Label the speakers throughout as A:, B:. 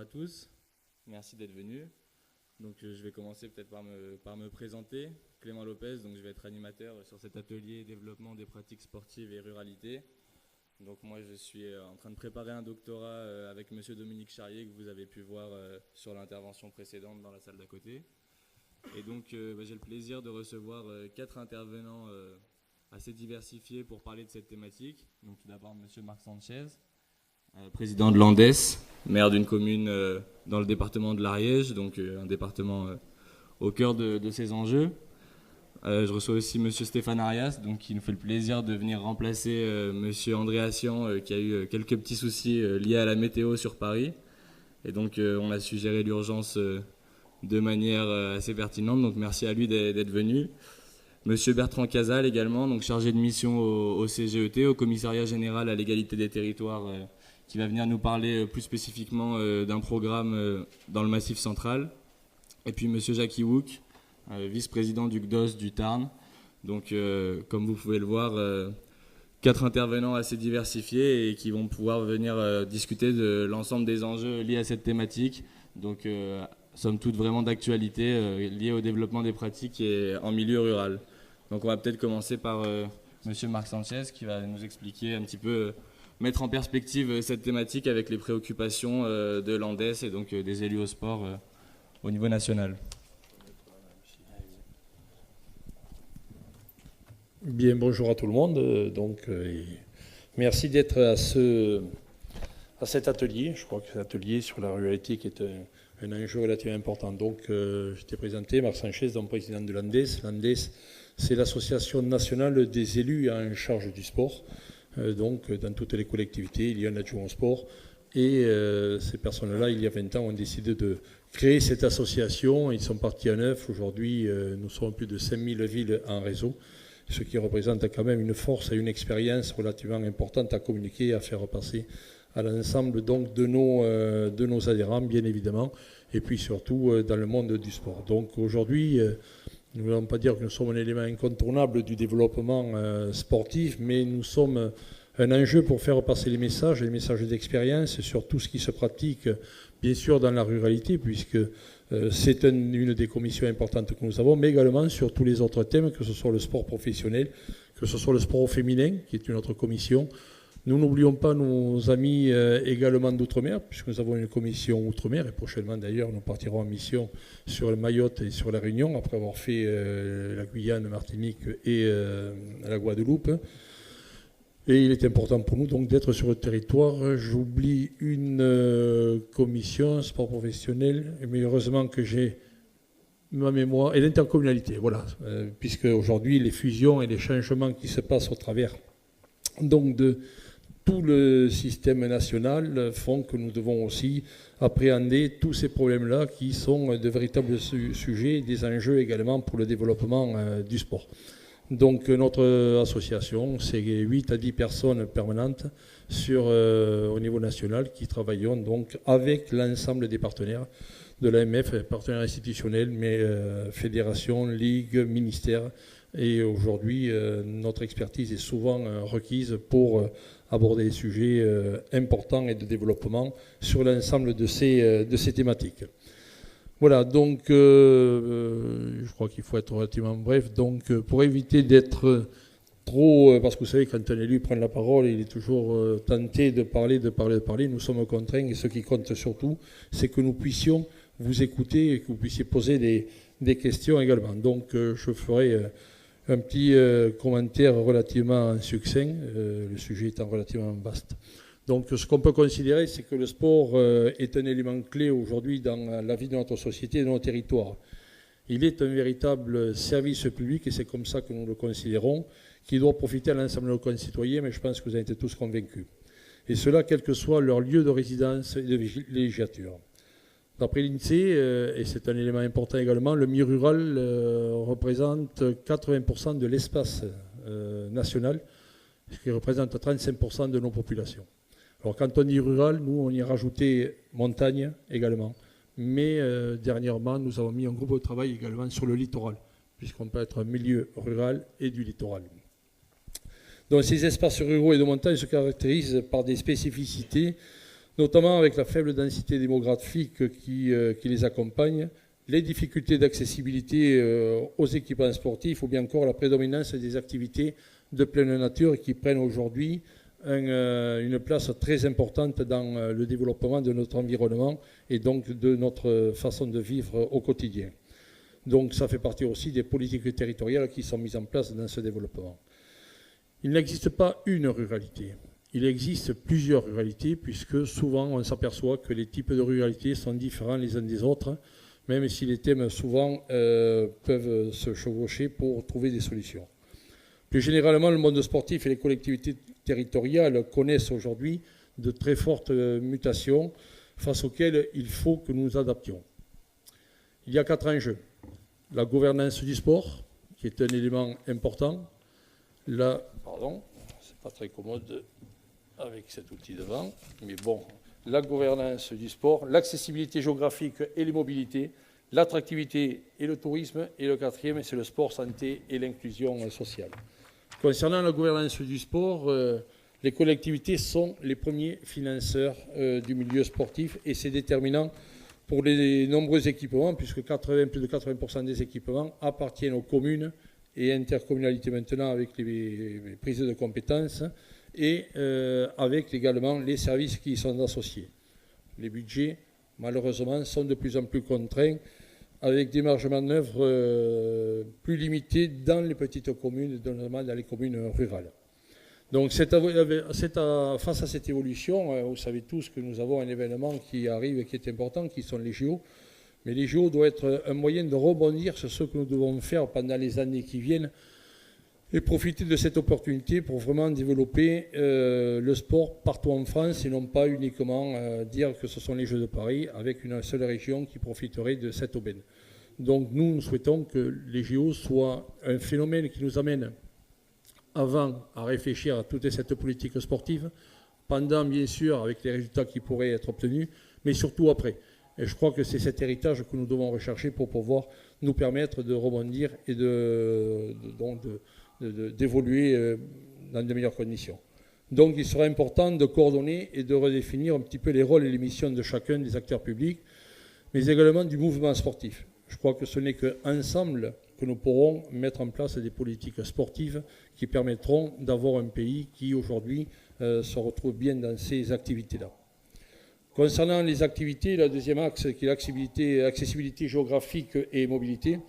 A: tous, merci d'être venus. Donc je vais commencer peut-être par me présenter. Clément Lopez, donc je vais être animateur sur cet atelier développement des pratiques sportives et ruralité. Donc moi je suis en train de préparer un doctorat avec monsieur Dominique Charrier que vous avez pu voir sur l'intervention précédente dans la salle d'à côté. Et donc j'ai le plaisir de recevoir 4 intervenants assez diversifiés pour parler de cette thématique. Donc tout d'abord monsieur Marc Sanchez, président de l'Andes, maire d'une commune dans le département de l'Ariège, donc un département au cœur de ces enjeux. Je reçois aussi monsieur Stéphane Arias, donc, qui nous fait le plaisir de venir remplacer monsieur André Assian, qui a eu quelques petits soucis liés à la météo sur Paris. Et donc on a su gérer l'urgence de manière assez pertinente, donc merci à lui d'être venu. Monsieur Bertrand Casal également, donc chargé de mission au CGET, au Commissariat Général à l'égalité des territoires, qui va venir nous parler plus spécifiquement d'un programme dans le Massif central. Et puis monsieur Jackie Wouk, vice-président du GDOS du Tarn. Donc comme vous pouvez le voir, 4 intervenants assez diversifiés et qui vont pouvoir venir discuter de l'ensemble des enjeux liés à cette thématique. Donc somme toute vraiment d'actualité liée au développement des pratiques et en milieu rural. Donc on va peut-être commencer par monsieur Marc Sanchez qui va nous expliquer un petit peu, mettre en perspective cette thématique avec les préoccupations de l'Andes et donc des élus au sport au niveau national.
B: Bien, bonjour à tout le monde. Merci d'être à cet atelier. Je crois que c'est l'atelier sur la ruralité qui est un enjeu relativement important. Donc, je t'ai présenté Marc Sanchez, donc président de l'Andes. L'Andes, c'est l'association nationale des élus en charge du sport. Donc, dans toutes les collectivités, il y a un adjoint au sport. Et ces personnes-là, il y a 20 ans, ont décidé de créer cette association. Ils sont partis à 9. Aujourd'hui, nous sommes plus de 5000 villes en réseau, ce qui représente quand même une force et une expérience relativement importante à communiquer et à faire passer à l'ensemble donc de nos adhérents, bien évidemment, et puis surtout dans le monde du sport. Donc aujourd'hui, nous ne voulons pas dire que nous sommes un élément incontournable du développement sportif, mais nous sommes un enjeu pour faire passer les messages d'expérience sur tout ce qui se pratique, bien sûr, dans la ruralité, puisque c'est une des commissions importantes que nous avons, mais également sur tous les autres thèmes, que ce soit le sport professionnel, que ce soit le sport au féminin, qui est une autre commission. Nous n'oublions pas nos amis également d'outre-mer, puisque nous avons une commission outre-mer, et prochainement d'ailleurs nous partirons en mission sur le Mayotte et sur la Réunion, après avoir fait la Guyane, Martinique et la Guadeloupe. Et il est important pour nous donc d'être sur le territoire. J'oublie une commission, sport professionnel, mais heureusement que j'ai ma mémoire, et l'intercommunalité, voilà, puisque aujourd'hui les fusions et les changements qui se passent au travers donc de tout le système national font que nous devons aussi appréhender tous ces problèmes-là qui sont de véritables sujets, des enjeux également pour le développement du sport. Donc notre association, c'est 8 à 10 personnes permanentes au niveau national qui travaillons donc avec l'ensemble des partenaires de l'AMF, partenaires institutionnels, mais fédérations, ligues, ministères. Et aujourd'hui, notre expertise est souvent requise pour aborder des sujets importants et de développement sur l'ensemble de ces thématiques. Voilà, donc je crois qu'il faut être relativement bref. Donc pour éviter d'être trop, parce que vous savez, quand un élu prend la parole, il est toujours tenté de parler. Nous sommes contraints et ce qui compte surtout, c'est que nous puissions vous écouter et que vous puissiez poser des questions également. Donc je ferai un petit commentaire relativement succinct, le sujet étant relativement vaste. Donc ce qu'on peut considérer, c'est que le sport est un élément clé aujourd'hui dans la vie de notre société et de nos territoires. Il est un véritable service public et c'est comme ça que nous le considérons, qui doit profiter à l'ensemble de nos concitoyens, mais je pense que vous en êtes tous convaincus. Et cela, quel que soit leur lieu de résidence et de villégiature. D'après l'INSEE, et c'est un élément important également, le milieu rural représente 80% de l'espace national, ce qui représente 35% de nos populations. Alors quand on dit rural, nous on y a rajouté montagne également. Mais dernièrement, nous avons mis un groupe de travail également sur le littoral, puisqu'on peut être un milieu rural et du littoral. Donc ces espaces ruraux et de montagne se caractérisent par des spécificités notamment avec la faible densité démographique qui les accompagne, les difficultés d'accessibilité aux équipements sportifs ou bien encore la prédominance des activités de pleine nature qui prennent aujourd'hui une place très importante dans le développement de notre environnement et donc de notre façon de vivre au quotidien. Donc ça fait partie aussi des politiques territoriales qui sont mises en place dans ce développement. Il n'existe pas une ruralité. Il existe plusieurs ruralités puisque souvent on s'aperçoit que les types de ruralités sont différents les uns des autres, même si les thèmes souvent peuvent se chevaucher pour trouver des solutions. Plus généralement, le monde sportif et les collectivités territoriales connaissent aujourd'hui de très fortes mutations face auxquelles il faut que nous nous adaptions. Il y a 4 enjeux. La gouvernance du sport, qui est un élément important. C'est pas très commode avec cet outil devant, mais bon, la gouvernance du sport, l'accessibilité géographique et les mobilités, l'attractivité et le tourisme, et le 4e, c'est le sport, santé et l'inclusion sociale. Concernant la gouvernance du sport, les collectivités sont les premiers financeurs du milieu sportif et c'est déterminant pour les nombreux équipements, puisque plus de 80% des équipements appartiennent aux communes et intercommunalités maintenant avec les prises de compétences et avec également les services qui y sont associés. Les budgets, malheureusement, sont de plus en plus contraints avec des marges de manœuvre plus limitées dans les petites communes, notamment dans les communes rurales. Donc face à cette évolution, vous savez tous que nous avons un événement qui arrive et qui est important, qui sont les JO. Mais les JO doivent être un moyen de rebondir sur ce que nous devons faire pendant les années qui viennent et profiter de cette opportunité pour vraiment développer le sport partout en France et non pas uniquement dire que ce sont les Jeux de Paris avec une seule région qui profiterait de cette aubaine. Donc nous souhaitons que les JO soient un phénomène qui nous amène avant à réfléchir à toute cette politique sportive, pendant bien sûr avec les résultats qui pourraient être obtenus, mais surtout après. Et je crois que c'est cet héritage que nous devons rechercher pour pouvoir nous permettre de rebondir et d'évoluer dans de meilleures conditions. Donc il sera important de coordonner et de redéfinir un petit peu les rôles et les missions de chacun des acteurs publics, mais également du mouvement sportif. Je crois que ce n'est qu'ensemble que nous pourrons mettre en place des politiques sportives qui permettront d'avoir un pays qui aujourd'hui se retrouve bien dans ces activités-là. Concernant les activités, le deuxième axe qui est l'accessibilité géographique et mobilité,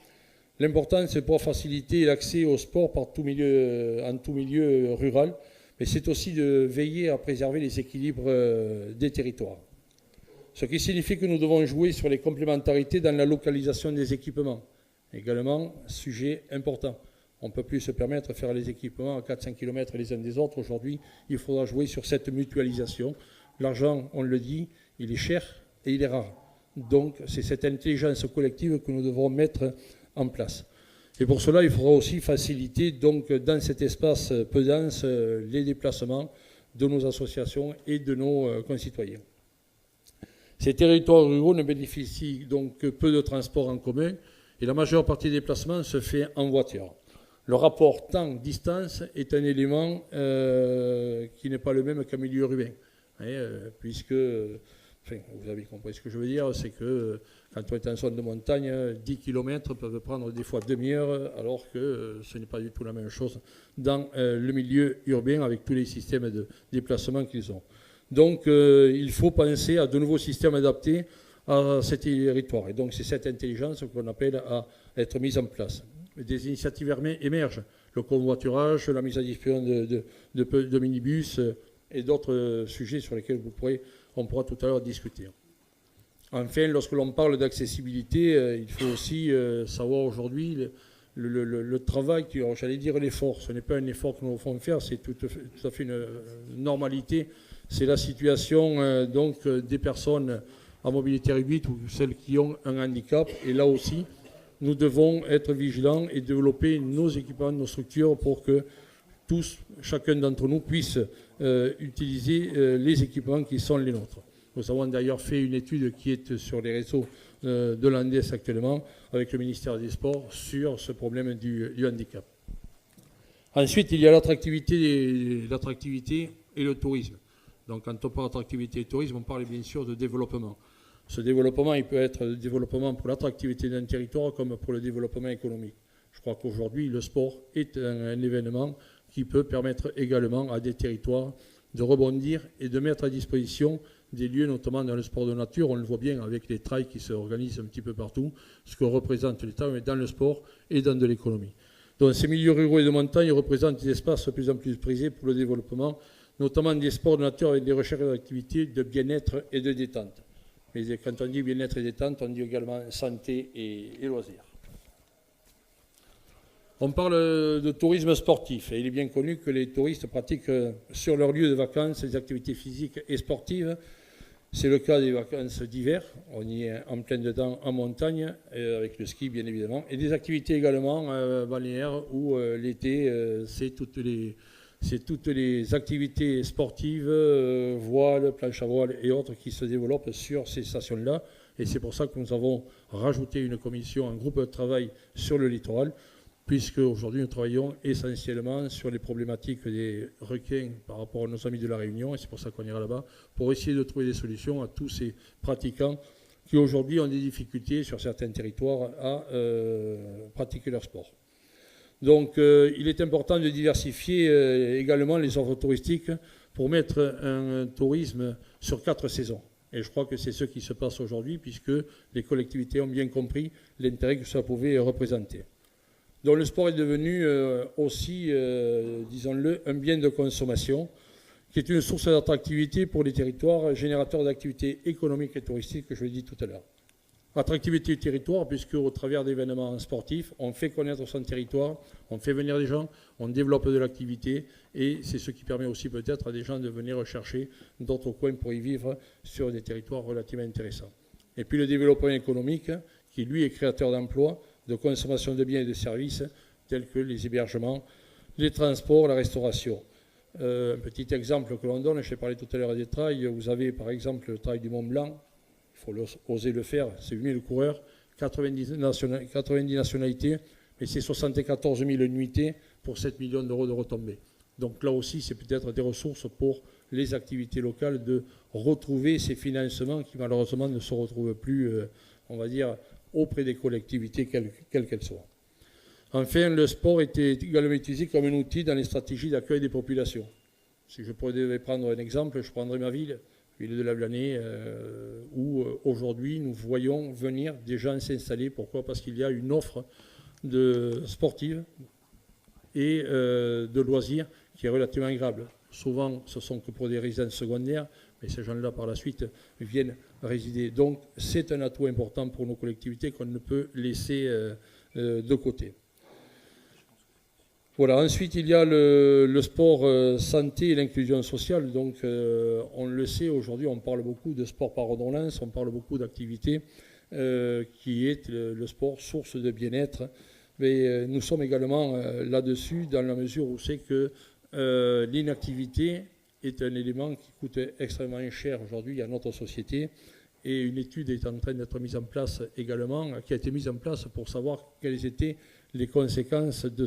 B: l'important c'est pour faciliter l'accès au sport en tout milieu rural, mais c'est aussi de veiller à préserver les équilibres des territoires. Ce qui signifie que nous devons jouer sur les complémentarités dans la localisation des équipements. Également, sujet important. On ne peut plus se permettre de faire les équipements à 4-5 km les uns des autres. Aujourd'hui, il faudra jouer sur cette mutualisation. L'argent, on le dit, il est cher et il est rare. Donc, c'est cette intelligence collective que nous devrons mettre en place. Et pour cela, il faudra aussi faciliter, donc, dans cet espace peu dense, les déplacements de nos associations et de nos concitoyens. Ces territoires ruraux ne bénéficient donc que peu de transports en commun et la majeure partie des déplacements se fait en voiture. Le rapport temps-distance est un élément qui n'est pas le même qu'en milieu urbain. Puisque, vous avez compris ce que je veux dire, c'est que quand on est en zone de montagne, 10 km peuvent prendre des fois demi-heure, alors que ce n'est pas du tout la même chose dans le milieu urbain avec tous les systèmes de déplacement qu'ils ont. Donc il faut penser à de nouveaux systèmes adaptés à ces territoires. Et donc c'est cette intelligence qu'on appelle à être mise en place. Des initiatives émergent, le covoiturage, la mise à disposition de minibus et d'autres sujets sur lesquels on pourra tout à l'heure discuter. Enfin, lorsque l'on parle d'accessibilité, il faut aussi savoir aujourd'hui le travail, j'allais dire l'effort. Ce n'est pas un effort que nous devons faire, c'est tout à fait une normalité. C'est la situation donc des personnes à mobilité réduite ou celles qui ont un handicap. Et là aussi, nous devons être vigilants et développer nos équipements, nos structures pour que chacun d'entre nous puisse utiliser les équipements qui sont les nôtres. Nous avons d'ailleurs fait une étude qui est sur les réseaux de l'ANDES actuellement avec le ministère des Sports sur ce problème du handicap. Ensuite, il y a l'attractivité et le tourisme. Donc quand on parle d'attractivité et tourisme, on parle bien sûr de développement. Ce développement, il peut être le développement pour l'attractivité d'un territoire comme pour le développement économique. Je crois qu'aujourd'hui, le sport est un événement qui peut permettre également à des territoires de rebondir et de mettre à disposition des lieux, notamment dans le sport de nature. On le voit bien avec les trails qui se organisent un petit peu partout, ce que représente l'État dans le sport et dans de l'économie. Donc ces milieux ruraux et de montagne représentent des espaces de plus en plus prisés pour le développement, notamment des sports de nature avec des recherches d'activités de bien-être et de détente. Mais quand on dit bien-être et détente, on dit également santé et loisirs. On parle de tourisme sportif et il est bien connu que les touristes pratiquent sur leur lieu de vacances des activités physiques et sportives. C'est le cas des vacances d'hiver, on y est en plein dedans en montagne, avec le ski bien évidemment, et des activités également balnéaires où l'été c'est toutes les activités sportives, voile, planche à voile et autres qui se développent sur ces stations-là. Et c'est pour ça que nous avons rajouté une commission, un groupe de travail sur le littoral, puisque aujourd'hui nous travaillons essentiellement sur les problématiques des requins par rapport à nos amis de la Réunion, et c'est pour ça qu'on ira là-bas, pour essayer de trouver des solutions à tous ces pratiquants qui aujourd'hui ont des difficultés sur certains territoires à pratiquer leur sport. Donc il est important de diversifier également les offres touristiques pour mettre un tourisme sur 4 saisons. Et je crois que c'est ce qui se passe aujourd'hui, puisque les collectivités ont bien compris l'intérêt que ça pouvait représenter. Donc le sport est devenu aussi, disons-le, un bien de consommation qui est une source d'attractivité pour les territoires, générateur d'activités économiques et touristiques, que je l'ai dit tout à l'heure. Attractivité du territoire, puisque au travers d'événements sportifs, on fait connaître son territoire, on fait venir des gens, on développe de l'activité, et c'est ce qui permet aussi peut-être à des gens de venir chercher d'autres coins pour y vivre sur des territoires relativement intéressants. Et puis le développement économique, qui lui est créateur d'emplois, de consommation de biens et de services tels que les hébergements, les transports, la restauration. Un petit exemple que l'on donne, je parlé tout à l'heure des trails, vous avez par exemple le trail du Mont Blanc, il faut oser le faire, c'est 8000 coureurs, 90 nationalités, mais c'est 74 000 nuitées pour 7 millions d'euros de retombées. Donc là aussi, c'est peut-être des ressources pour les activités locales de retrouver ces financements qui malheureusement ne se retrouvent plus, on va dire, auprès des collectivités, quelles qu'elles soient. Enfin, le sport était également utilisé comme un outil dans les stratégies d'accueil des populations. Si je devais prendre un exemple, je prendrais ma ville de Lavelanet, où aujourd'hui nous voyons venir des gens s'installer. Pourquoi ? Parce qu'il y a une offre de sportive et de loisirs qui est relativement agréable. Souvent, ce sont que pour des résidences secondaires, mais ces gens-là, par la suite, viennent résider. Donc, c'est un atout important pour nos collectivités qu'on ne peut laisser de côté. Voilà. Ensuite, il y a le sport santé et l'inclusion sociale. Donc, on le sait, aujourd'hui, on parle beaucoup de sport par redondance, on parle beaucoup d'activités qui est le sport source de bien-être. Mais nous sommes également là-dessus dans la mesure où c'est que l'inactivité est un élément qui coûte extrêmement cher aujourd'hui à notre société, et une étude est en train d'être mise en place également, qui a été mise en place pour savoir quelles étaient les conséquences de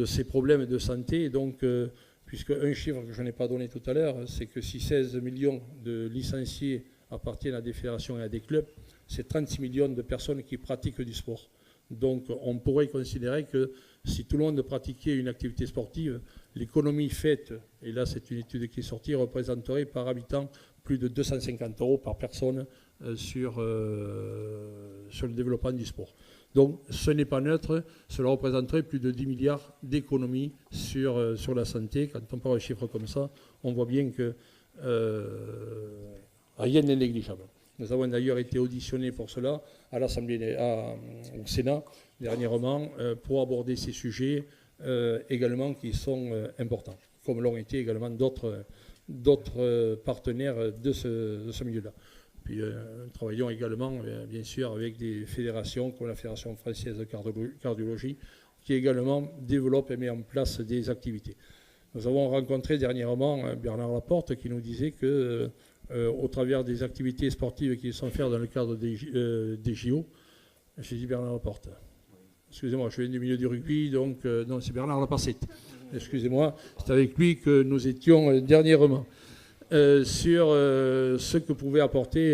B: ces problèmes de santé. Et donc, puisque un chiffre que je n'ai pas donné tout à l'heure, c'est que si 16 millions de licenciés appartiennent à des fédérations et à des clubs, c'est 36 millions de personnes qui pratiquent du sport. Donc on pourrait considérer que si tout le monde pratiquait une activité sportive, l'économie faite, et là c'est une étude qui est sortie, représenterait par habitant plus de 250 € par personne sur le développement du sport. Donc ce n'est pas neutre, cela représenterait plus de 10 milliards d'économies sur la santé. Quand on parle de chiffres comme ça, on voit bien que rien n'est négligeable. Nous avons d'ailleurs été auditionnés pour cela à l'Assemblée, au Sénat dernièrement, pour aborder ces sujets également qui sont importants, comme l'ont été également d'autres partenaires de ce milieu-là. Puis nous travaillons également, bien sûr, avec des fédérations comme la Fédération française de cardiologie, qui également développe et met en place des activités. Nous avons rencontré dernièrement Bernard Laporte qui nous disait que au travers des activités sportives qui sont faites dans le cadre des JO. J'ai dit Bernard Laporte. Excusez-moi, je viens du milieu du rugby, donc non, c'est Bernard Laporte. Excusez-moi, c'est avec lui que nous étions dernièrement. sur ce que pouvaient apporter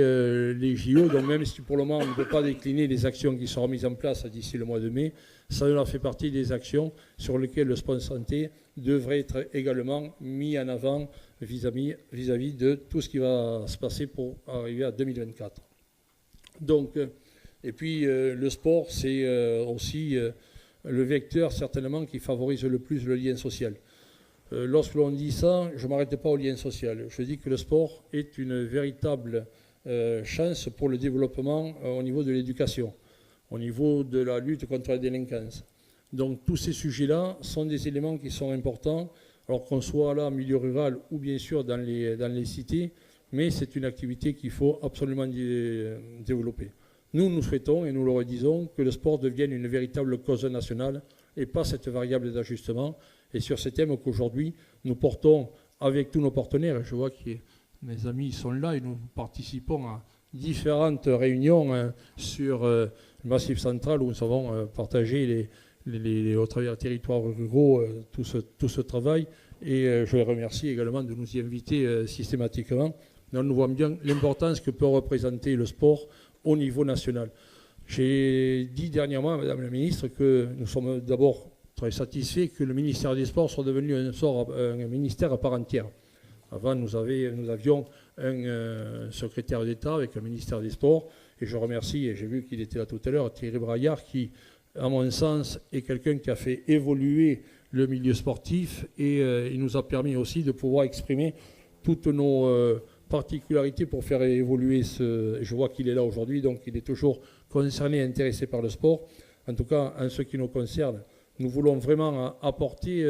B: les JO. Donc même si pour le moment on ne peut pas décliner les actions qui seront mises en place d'ici le mois de mai, ça fait partie des actions sur lesquelles le sport santé devrait être également mis en avant vis-à-vis de tout ce qui va se passer pour arriver à 2024. Donc, et puis le sport, c'est aussi le vecteur certainement qui favorise le plus le lien social. Lorsque l'on dit ça, je ne m'arrête pas au lien social. Je dis que le sport est une véritable chance pour le développement au niveau de l'éducation, au niveau de la lutte contre la délinquance. Donc tous ces sujets-là sont des éléments qui sont importants, alors qu'on soit là en milieu rural ou bien sûr dans les cités, mais c'est une activité qu'il faut absolument développer. Nous souhaitons, et nous le redisons, que le sport devienne une véritable cause nationale et pas cette variable d'ajustement. Et sur ces thèmes qu'aujourd'hui, nous portons avec tous nos partenaires, je vois que mes amis sont là et nous participons à différentes réunions sur le Massif central où nous avons partagé au travers des territoires ruraux tout ce travail. Et je les remercie également de nous y inviter systématiquement. Donc nous voyons bien l'importance que peut représenter le sport au niveau national. J'ai dit dernièrement, Madame la Ministre, que nous sommes d'abord très satisfaits que le ministère des Sports soit devenu un ministère à part entière. Avant, nous avions un secrétaire d'État avec un ministère des Sports, et je remercie, et j'ai vu qu'il était là tout à l'heure, Thierry Braillard, qui, à mon sens, est quelqu'un qui a fait évoluer le milieu sportif, et il nous a permis aussi de pouvoir exprimer toutes nos particularités pour faire évoluer je vois qu'il est là aujourd'hui, donc il est toujours concerné et intéressé par le sport. En tout cas, en ce qui nous concerne, nous voulons vraiment apporter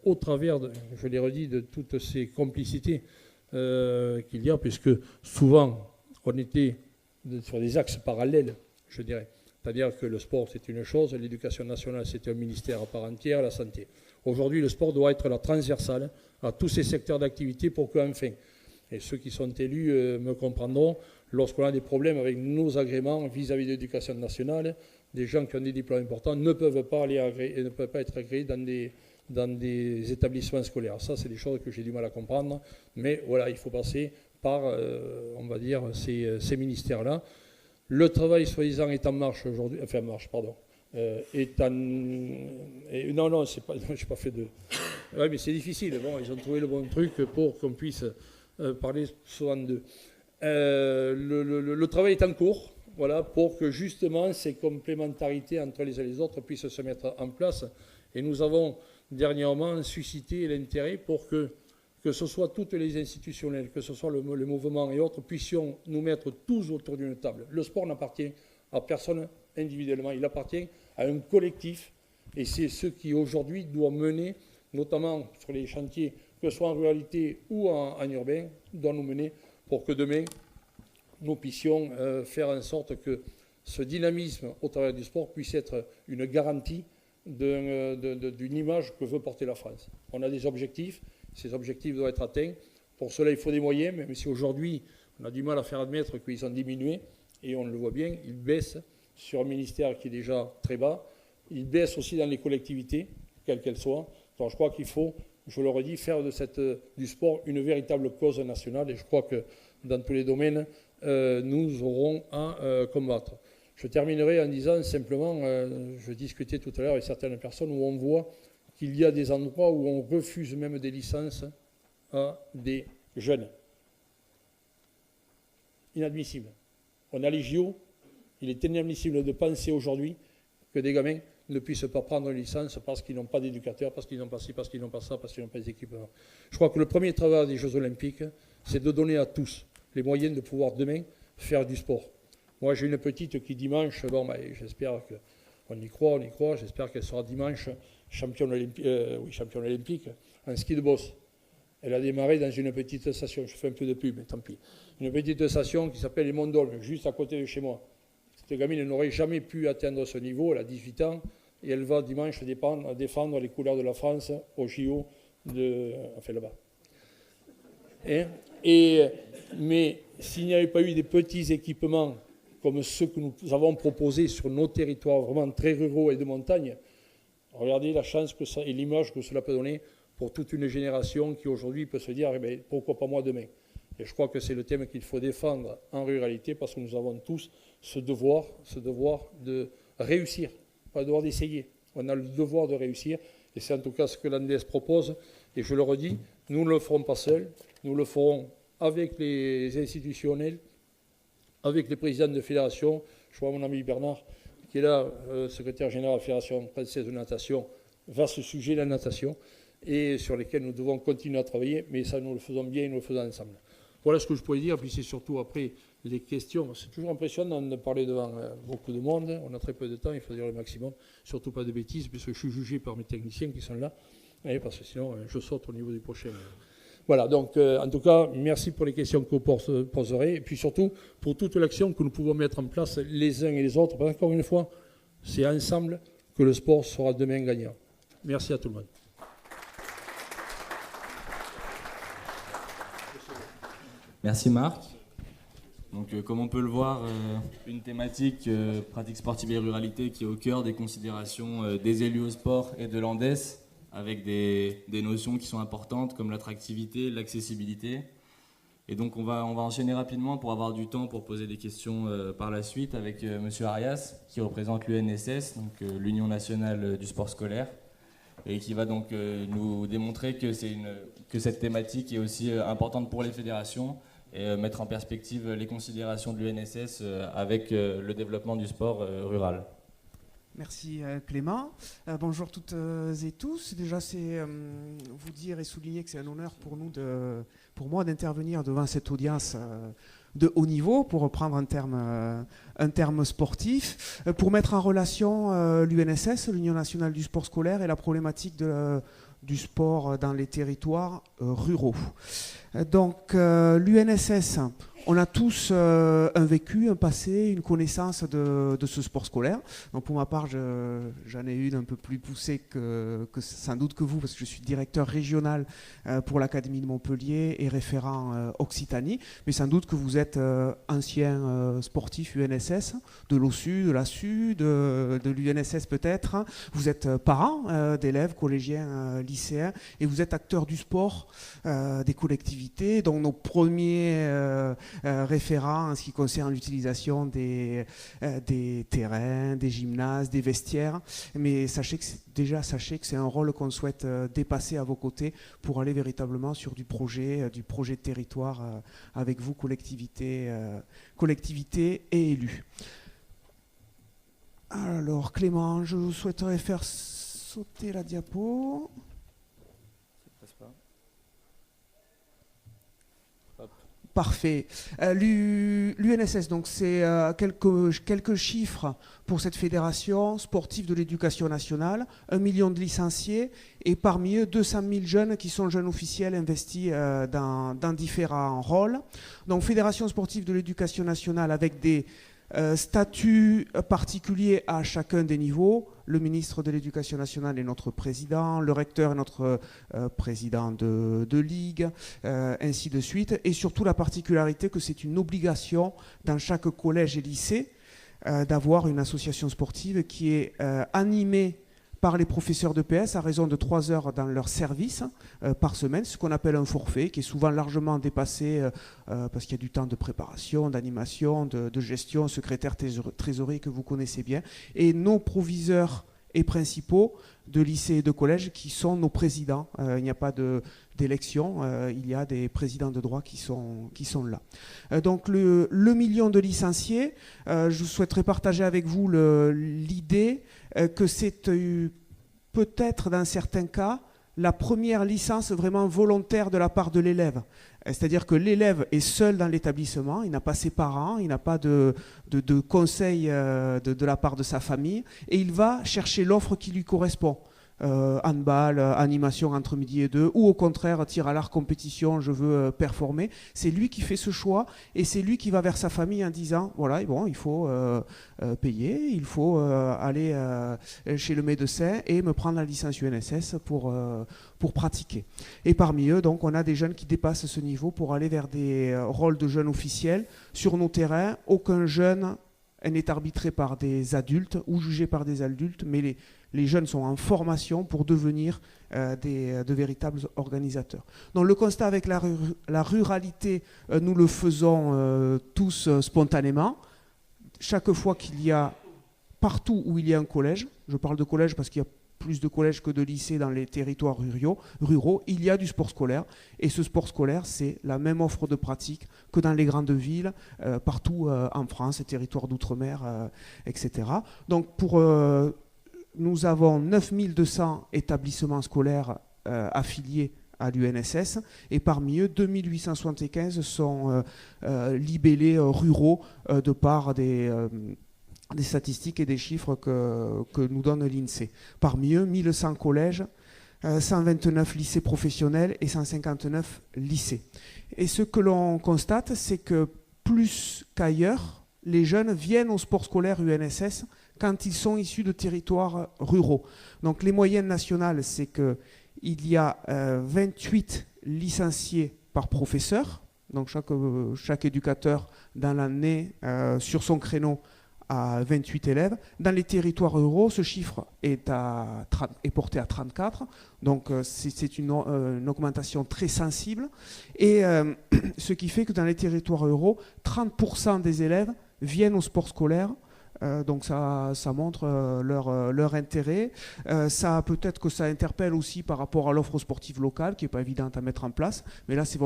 B: au travers, je l'ai redit, de toutes ces complicités qu'il y a, puisque souvent on était sur des axes parallèles, je dirais. C'est-à-dire que le sport c'est une chose, l'éducation nationale c'est un ministère à part entière, la santé. Aujourd'hui, le sport doit être la transversale à tous ces secteurs d'activité pour qu'enfin, et ceux qui sont élus me comprendront, lorsqu'on a des problèmes avec nos agréments vis-à-vis de l'éducation nationale, des gens qui ont des diplômes importants ne peuvent pas être agréés dans des établissements scolaires. Ça, c'est des choses que j'ai du mal à comprendre. Mais voilà, il faut passer par, on va dire, ces ministères-là. Le travail, soi-disant, est en marche aujourd'hui. Enfin, en marche, pardon. Non, c'est pas, je n'ai pas fait de... Oui, mais c'est difficile. Bon, ils ont trouvé le bon truc pour qu'on puisse parler souvent d'eux. Le travail est en cours. Voilà, pour que justement ces complémentarités entre les uns et les autres puissent se mettre en place. Et nous avons dernièrement suscité l'intérêt pour que ce soit toutes les institutionnels, que ce soit le mouvement et autres, puissions nous mettre tous autour d'une table. Le sport n'appartient à personne individuellement, il appartient à un collectif. Et c'est ce qui aujourd'hui doit mener, notamment sur les chantiers, que ce soit en ruralité ou en urbain, doit nous mener pour que demain, nous puissions faire en sorte que ce dynamisme au travers du sport puisse être une garantie d'une image que veut porter la France. On a des objectifs, ces objectifs doivent être atteints. Pour cela, il faut des moyens, même si aujourd'hui, on a du mal à faire admettre qu'ils ont diminué, et on le voit bien, ils baissent sur un ministère qui est déjà très bas, ils baissent aussi dans les collectivités, quelles qu'elles soient. Donc je crois qu'il faut, je le redis, faire du sport une véritable cause nationale, et je crois que dans tous les domaines, nous aurons à combattre. Je terminerai en disant simplement, je discutais tout à l'heure avec certaines personnes où on voit qu'il y a des endroits où on refuse même des licences à des jeunes. Inadmissible. On a les JO, il est inadmissible de penser aujourd'hui que des gamins ne puissent pas prendre une licence parce qu'ils n'ont pas d'éducateur, parce qu'ils n'ont pas ci, parce qu'ils n'ont pas ça, parce qu'ils n'ont pas d'équipement. Je crois que le premier travail des Jeux Olympiques, c'est de donner à tous les moyens de pouvoir demain faire du sport. Moi, j'ai une petite qui dimanche, j'espère qu'on y croit, j'espère qu'elle sera dimanche championne olympique en ski de boss. Elle a démarré dans une petite station, je fais un peu de pub, mais tant pis. Une petite station qui s'appelle les Monts-d'Olme, juste à côté de chez moi. Cette gamine n'aurait jamais pu atteindre ce niveau, elle a 18 ans, et elle va dimanche défendre les couleurs de la France au JO là-bas. Mais s'il n'y avait pas eu des petits équipements comme ceux que nous avons proposés sur nos territoires vraiment très ruraux et de montagne, regardez la chance et l'image que cela peut donner pour toute une génération qui aujourd'hui peut se dire pourquoi pas moi demain. Et je crois que c'est le thème qu'il faut défendre en ruralité parce que nous avons tous ce devoir de réussir, pas le devoir d'essayer. On a le devoir de réussir et c'est en tout cas ce que l'ANDES propose. Et je le redis, nous ne le ferons pas seuls, nous le ferons avec les institutionnels, avec les présidents de fédération. Je vois mon ami Bernard qui est là, secrétaire général de la Fédération française de natation, vaste sujet, la natation, et sur lesquels nous devons continuer à travailler, mais ça nous le faisons bien et nous le faisons ensemble. Voilà ce que je pourrais dire, puis c'est surtout après les questions. C'est toujours impressionnant de parler devant beaucoup de monde, on a très peu de temps, il faut dire le maximum, surtout pas de bêtises, puisque je suis jugé par mes techniciens qui sont là, parce que sinon je saute au niveau du prochain. Voilà, donc en tout cas, merci pour les questions que vous poserez, et puis surtout pour toute l'action que nous pouvons mettre en place les uns et les autres, parce qu'encore une fois, c'est ensemble que le sport sera demain gagnant. Merci à tout le monde.
A: Merci Marc. Donc, comme on peut le voir, une thématique pratique sportive et ruralité qui est au cœur des considérations des élus au sport et de l'ANDES, avec des notions qui sont importantes comme l'attractivité, l'accessibilité. Et donc on va enchaîner rapidement pour avoir du temps pour poser des questions par la suite avec Monsieur Arias qui représente l'UNSS, donc l'Union nationale du sport scolaire, et qui va donc nous démontrer que cette thématique est aussi importante pour les fédérations et mettre en perspective les considérations de l'UNSS avec le développement du sport rural.
C: Merci Clément. Bonjour toutes et tous. Déjà, c'est vous dire et souligner que c'est un honneur pour moi d'intervenir devant cette audience de haut niveau, pour reprendre un terme sportif, pour mettre en relation l'UNSS, l'Union nationale du sport scolaire, et la problématique du sport dans les territoires ruraux. Donc l'UNSS, on a tous un vécu, un passé, une connaissance de ce sport scolaire. Donc pour ma part, j'en ai une un peu plus poussée que sans doute que vous, parce que je suis directeur régional pour l'Académie de Montpellier et référent Occitanie. Mais sans doute que vous êtes ancien sportif UNSS, de l'OSU, de l'ASU, de l'UNSS peut-être. Vous êtes parents d'élèves, collégiens, lycéens, et vous êtes acteurs du sport, des collectivités. Donc nos premiers référents en ce qui concerne l'utilisation des terrains, des gymnases, des vestiaires. Mais sachez que c'est un rôle qu'on souhaite dépasser à vos côtés pour aller véritablement sur du projet de territoire avec vous, collectivités et élus. Alors Clément, je souhaiterais faire sauter la diapo. Parfait. L'UNSS, donc c'est quelques chiffres pour cette fédération sportive de l'éducation nationale, 1 million de licenciés et parmi eux 200 000 jeunes qui sont jeunes officiels investis dans différents rôles. Donc fédération sportive de l'éducation nationale avec des statut particulier à chacun des niveaux. Le ministre de l'Éducation nationale est notre président, le recteur est notre président de ligue, ainsi de suite. Et surtout la particularité que c'est une obligation dans chaque collège et lycée d'avoir une association sportive qui est animée par les professeurs de PS à raison de 3 heures dans leur service par semaine, ce qu'on appelle un forfait, qui est souvent largement dépassé parce qu'il y a du temps de préparation, d'animation, de gestion, secrétaire, trésorerie que vous connaissez bien. Et nos proviseurs et principaux de lycée et de collège qui sont nos présidents. Il n'y a pas d'élection, il y a des présidents de droit qui sont là. Donc le million de licenciés, je souhaiterais partager avec vous l'idée que c'est peut-être dans certains cas la première licence vraiment volontaire de la part de l'élève. C'est-à-dire que l'élève est seul dans l'établissement, il n'a pas ses parents, il n'a pas de conseil de la part de sa famille, et il va chercher l'offre qui lui correspond. Handball, animation entre midi et 2, ou au contraire tir à l'arc, compétition, je veux performer. C'est lui qui fait ce choix et c'est lui qui va vers sa famille en disant voilà, bon, il faut payer, il faut aller chez le médecin et me prendre la licence UNSS pour pratiquer. Et parmi eux, donc, on a des jeunes qui dépassent ce niveau pour aller vers des rôles de jeunes officiels sur nos terrains. Aucun jeune n'est arbitré par des adultes ou jugé par des adultes, mais Les jeunes sont en formation pour devenir de véritables organisateurs. Donc le constat avec la ruralité, nous le faisons tous spontanément. Chaque fois qu'il y a, partout où il y a un collège, je parle de collège parce qu'il y a plus de collèges que de lycées dans les territoires ruraux, il y a du sport scolaire. Et ce sport scolaire, c'est la même offre de pratique que dans les grandes villes, partout en France, les territoires d'outre-mer, etc. Donc nous avons 9200 établissements scolaires affiliés à l'UNSS, et parmi eux, 2875 sont libellés ruraux de par des statistiques et des chiffres que nous donne l'INSEE. Parmi eux, 1100 collèges, 129 lycées professionnels et 159 lycées. Et ce que l'on constate, c'est que plus qu'ailleurs, les jeunes viennent au sport scolaire UNSS quand ils sont issus de territoires ruraux. Donc les moyennes nationales, c'est qu'il y a 28 licenciés par professeur. Donc chaque éducateur dans l'année, sur son créneau, à 28 élèves. Dans les territoires ruraux, ce chiffre est porté à 34. Donc c'est une augmentation très sensible. Et ce qui fait que dans les territoires ruraux, 30% des élèves viennent au sport scolaire. Donc ça montre leur intérêt. Peut-être que ça interpelle aussi par rapport à l'offre sportive locale, qui n'est pas évidente à mettre en place. Mais là, c'est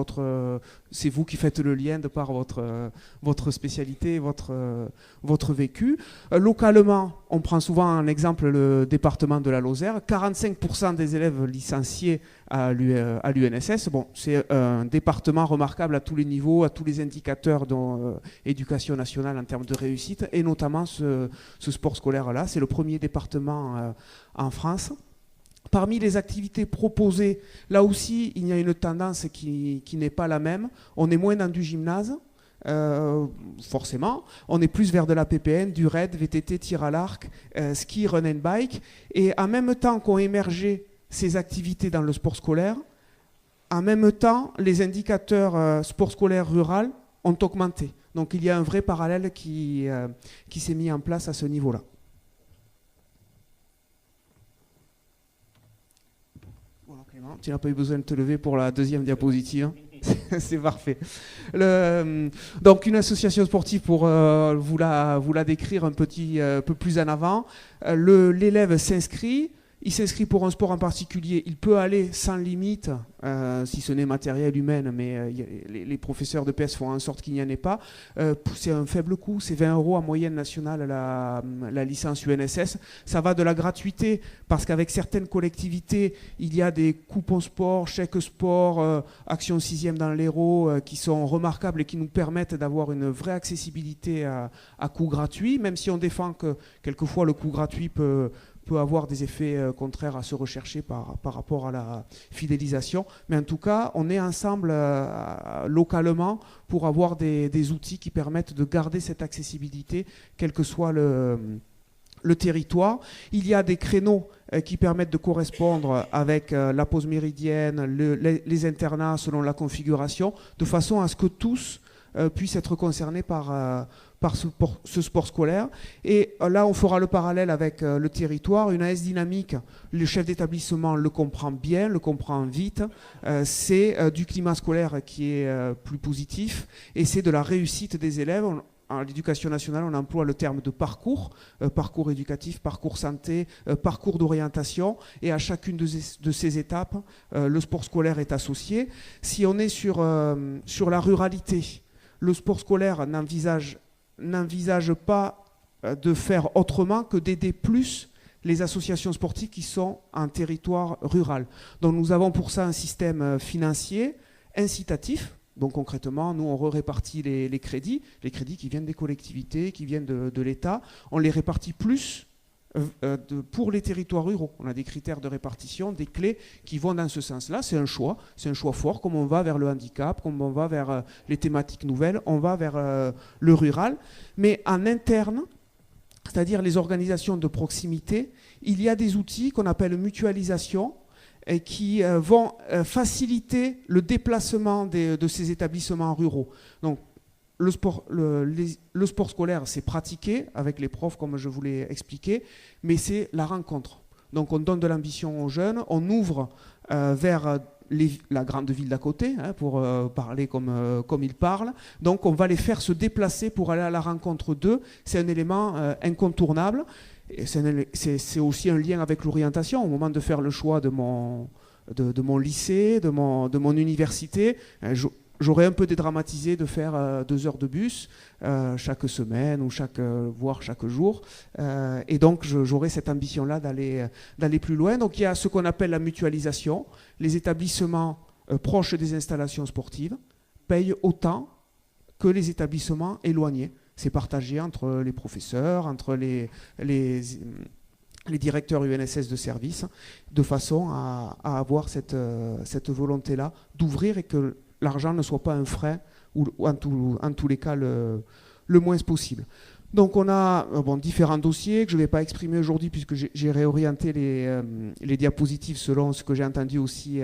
C: vous qui faites le lien de par votre spécialité, votre vécu. Localement, on prend souvent en exemple le département de la Lozère. 45% des élèves licenciés à l'UNSS. Bon, c'est un département remarquable à tous les niveaux, à tous les indicateurs d'éducation nationale en termes de réussite, et notamment ce sport scolaire-là. C'est le premier département en France. Parmi les activités proposées, là aussi, il y a une tendance qui n'est pas la même. On est moins dans du gymnase, forcément. On est plus vers de la PPN, du raid, VTT, tir à l'arc, ski, run and bike. Et en même temps qu'ont émergé ces activités dans le sport scolaire, en même temps, les indicateurs sport scolaire rural ont augmenté. Donc il y a un vrai parallèle qui s'est mis en place à ce niveau-là. Voilà, Clément, tu n'as pas eu besoin de te lever pour la deuxième diapositive. C'est parfait. Donc une association sportive, pour vous la décrire un peu plus en avant. L'élève s'inscrit. Il s'inscrit pour un sport en particulier, il peut aller sans limite, si ce n'est matériel humain, mais les professeurs de PS font en sorte qu'il n'y en ait pas. C'est un faible coût, c'est 20 € en moyenne nationale la licence UNSS. Ça va de la gratuité, parce qu'avec certaines collectivités, il y a des coupons sport, chèques sport, actions 6e dans l'Hérault, qui sont remarquables et qui nous permettent d'avoir une vraie accessibilité à coût gratuit, même si on défend que quelquefois le coût gratuit peut avoir des effets contraires à se rechercher par rapport à la fidélisation. Mais en tout cas, on est ensemble localement pour avoir des outils qui permettent de garder cette accessibilité, quel que soit le territoire. Il y a des créneaux qui permettent de correspondre avec la pause méridienne, les internats selon la configuration, de façon à ce que tous puissent être concernés par ce sport scolaire. Et là, on fera le parallèle avec le territoire. Une AS dynamique, le chef d'établissement le comprend bien, le comprend vite. C'est du climat scolaire qui est plus positif, et c'est de la réussite des élèves. À l'éducation nationale, on emploie le terme de parcours, parcours éducatif, parcours santé, parcours d'orientation, et à chacune de ces étapes, le sport scolaire est associé. Si on est sur la ruralité, le sport scolaire n'envisage pas de faire autrement que d'aider plus les associations sportives qui sont en territoire rural. Donc nous avons pour ça un système financier incitatif. Donc concrètement, nous on répartit les crédits qui viennent des collectivités, qui viennent de l'État, on les répartit plus pour les territoires ruraux. On a des critères de répartition, des clés qui vont dans ce sens-là. C'est un choix fort, comme on va vers le handicap, comme on va vers les thématiques nouvelles, on va vers le rural. Mais en interne, c'est-à-dire les organisations de proximité, il y a des outils qu'on appelle mutualisation, et qui vont faciliter le déplacement de ces établissements ruraux. Donc, le sport scolaire, c'est pratiqué avec les profs, comme je vous l'ai expliqué, mais c'est la rencontre. Donc on donne de l'ambition aux jeunes, on ouvre vers la grande ville d'à côté, pour parler comme ils parlent. Donc on va les faire se déplacer pour aller à la rencontre d'eux. C'est un élément incontournable. Et c'est aussi un lien avec l'orientation. Au moment de faire le choix de mon lycée, de mon université, j'aurais un peu dédramatisé de faire 2 heures de bus chaque semaine ou voire chaque jour. Et donc j'aurais cette ambition-là d'aller plus loin. Donc il y a ce qu'on appelle la mutualisation. Les établissements proches des installations sportives payent autant que les établissements éloignés. C'est partagé entre les professeurs, entre les directeurs UNSS de service, de façon à avoir cette volonté-là d'ouvrir et que l'argent ne soit pas un frein, ou en tous les cas le moins possible. Donc on a différents dossiers que je ne vais pas exprimer aujourd'hui puisque j'ai réorienté les diapositives selon ce que j'ai entendu aussi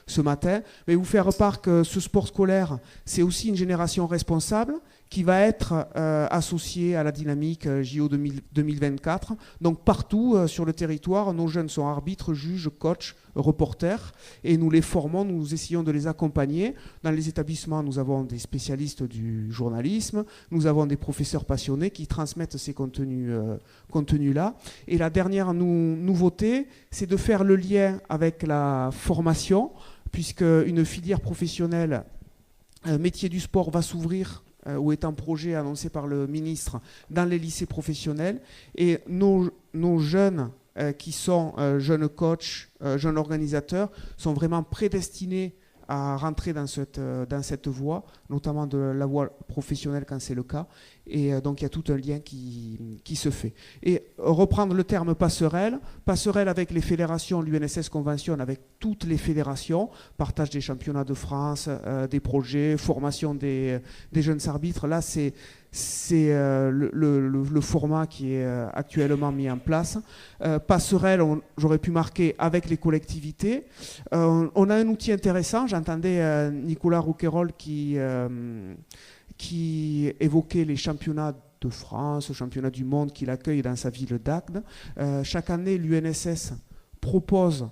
C: ce matin. Mais vous faire part que ce sport scolaire, c'est aussi une génération responsable qui va être associée à la dynamique JO 2024. Donc partout sur le territoire, nos jeunes sont arbitres, juges, coachs, reporters, et nous les formons, nous essayons de les accompagner. Dans les établissements, nous avons des spécialistes du journalisme, nous avons des professeurs passionnés qui transmettent ces contenus-là. Et la dernière nouveauté, c'est de faire le lien avec la formation, puisque une filière professionnelle métier du sport va s'ouvrir ou est un projet annoncé par le ministre dans les lycées professionnels. Et nos jeunes qui sont jeunes coachs, jeunes organisateurs, sont vraiment prédestinés à rentrer dans cette voie, notamment de la voie professionnelle quand c'est le cas. Et donc il y a tout un lien qui se fait. Et reprendre le terme passerelle avec les fédérations, l'UNSS conventionne avec toutes les fédérations, partage des championnats de France, des projets, formation des jeunes arbitres. Là, c'est le format qui est actuellement mis en place. Passerelle, j'aurais pu marquer avec les collectivités. On a un outil intéressant. J'entendais Nicolas Rouquayrol qui évoquait les championnats de France, le championnat du monde qu'il accueille dans sa ville d'Agde. Chaque année, l'UNSS propose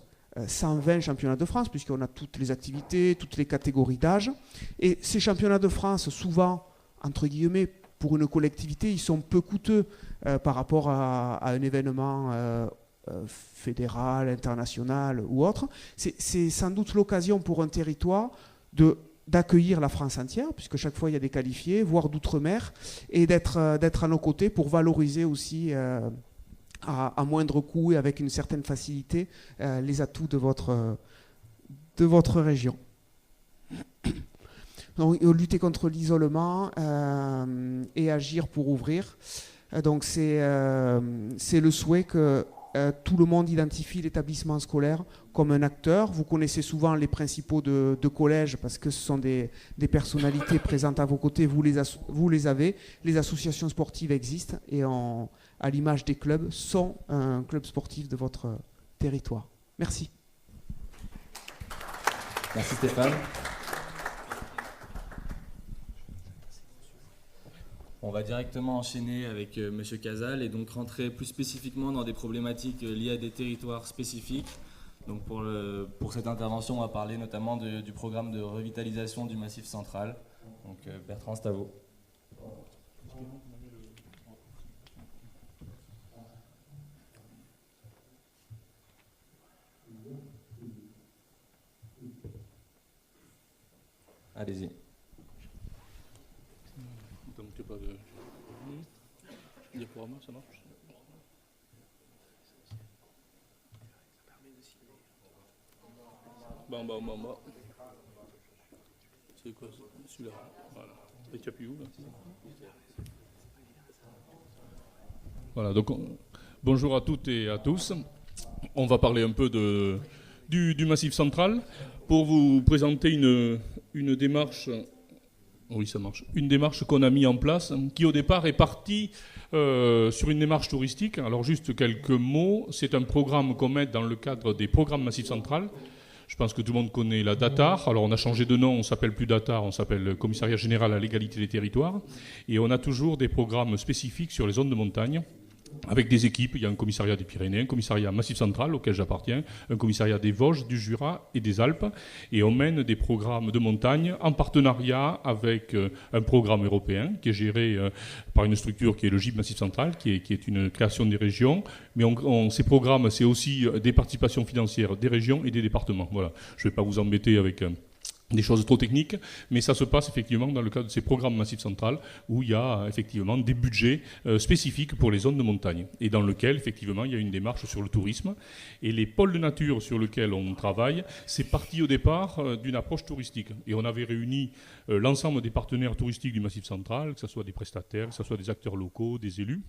C: 120 championnats de France, puisqu'on a toutes les activités, toutes les catégories d'âge. Et ces championnats de France, souvent, entre guillemets, pour une collectivité, ils sont peu coûteux par rapport à un événement fédéral, international ou autre. C'est sans doute l'occasion pour un territoire d'accueillir la France entière, puisque chaque fois il y a des qualifiés, voire d'outre-mer, et d'être à nos côtés pour valoriser aussi à moindre coût et avec une certaine facilité les atouts de votre région. Donc, lutter contre l'isolement et agir pour ouvrir. Donc c'est le souhait que tout le monde identifie l'établissement scolaire comme un acteur. Vous connaissez souvent les principaux de collège parce que ce sont des personnalités présentes à vos côtés. Vous les avez. Les associations sportives existent et à l'image des clubs, sont un club sportif de votre territoire. Merci.
A: Merci Stéphane. On va directement enchaîner avec M. Casal et donc rentrer plus spécifiquement dans des problématiques liées à des territoires spécifiques. Donc pour cette intervention, on va parler notamment du programme de revitalisation du Massif central. Donc Bertrand, c'est à vous. Allez-y.
D: Donc tu n'as pas de diaporama, ça marche? Bon. C'est quoi celui-là? Voilà. Et tu appuies où là? Voilà, donc bonjour à toutes et à tous. On va parler un peu du Massif central pour vous présenter une démarche. Oui, ça marche. Une démarche qu'on a mis en place, qui au départ est partie sur une démarche touristique. Alors juste quelques mots. C'est un programme qu'on met dans le cadre des programmes Massif central. Je pense que tout le monde connaît la DATAR. Alors on a changé de nom, on ne s'appelle plus DATAR, on s'appelle Commissariat général à l'égalité des territoires. Et on a toujours des programmes spécifiques sur les zones de montagne. avec des équipes. Il y a un commissariat des Pyrénées, un commissariat Massif Central auquel j'appartiens, un commissariat des Vosges, du Jura et des Alpes. Et on mène des programmes de montagne en partenariat avec un programme européen qui est géré par une structure qui est le GIP Massif Central, qui est une création des régions. Mais ces programmes, c'est aussi des participations financières des régions et des départements. Voilà. Je ne vais pas vous embêter avec des choses trop techniques, mais ça se passe effectivement dans le cadre de ces programmes Massif Central où il y a effectivement des budgets spécifiques pour les zones de montagne et dans lequel effectivement il y a une démarche sur le tourisme. Et les pôles de nature sur lesquels on travaille, c'est parti au départ d'une approche touristique. Et on avait réuni l'ensemble des partenaires touristiques du Massif Central, que ce soit des prestataires, que ce soit des acteurs locaux, des élus,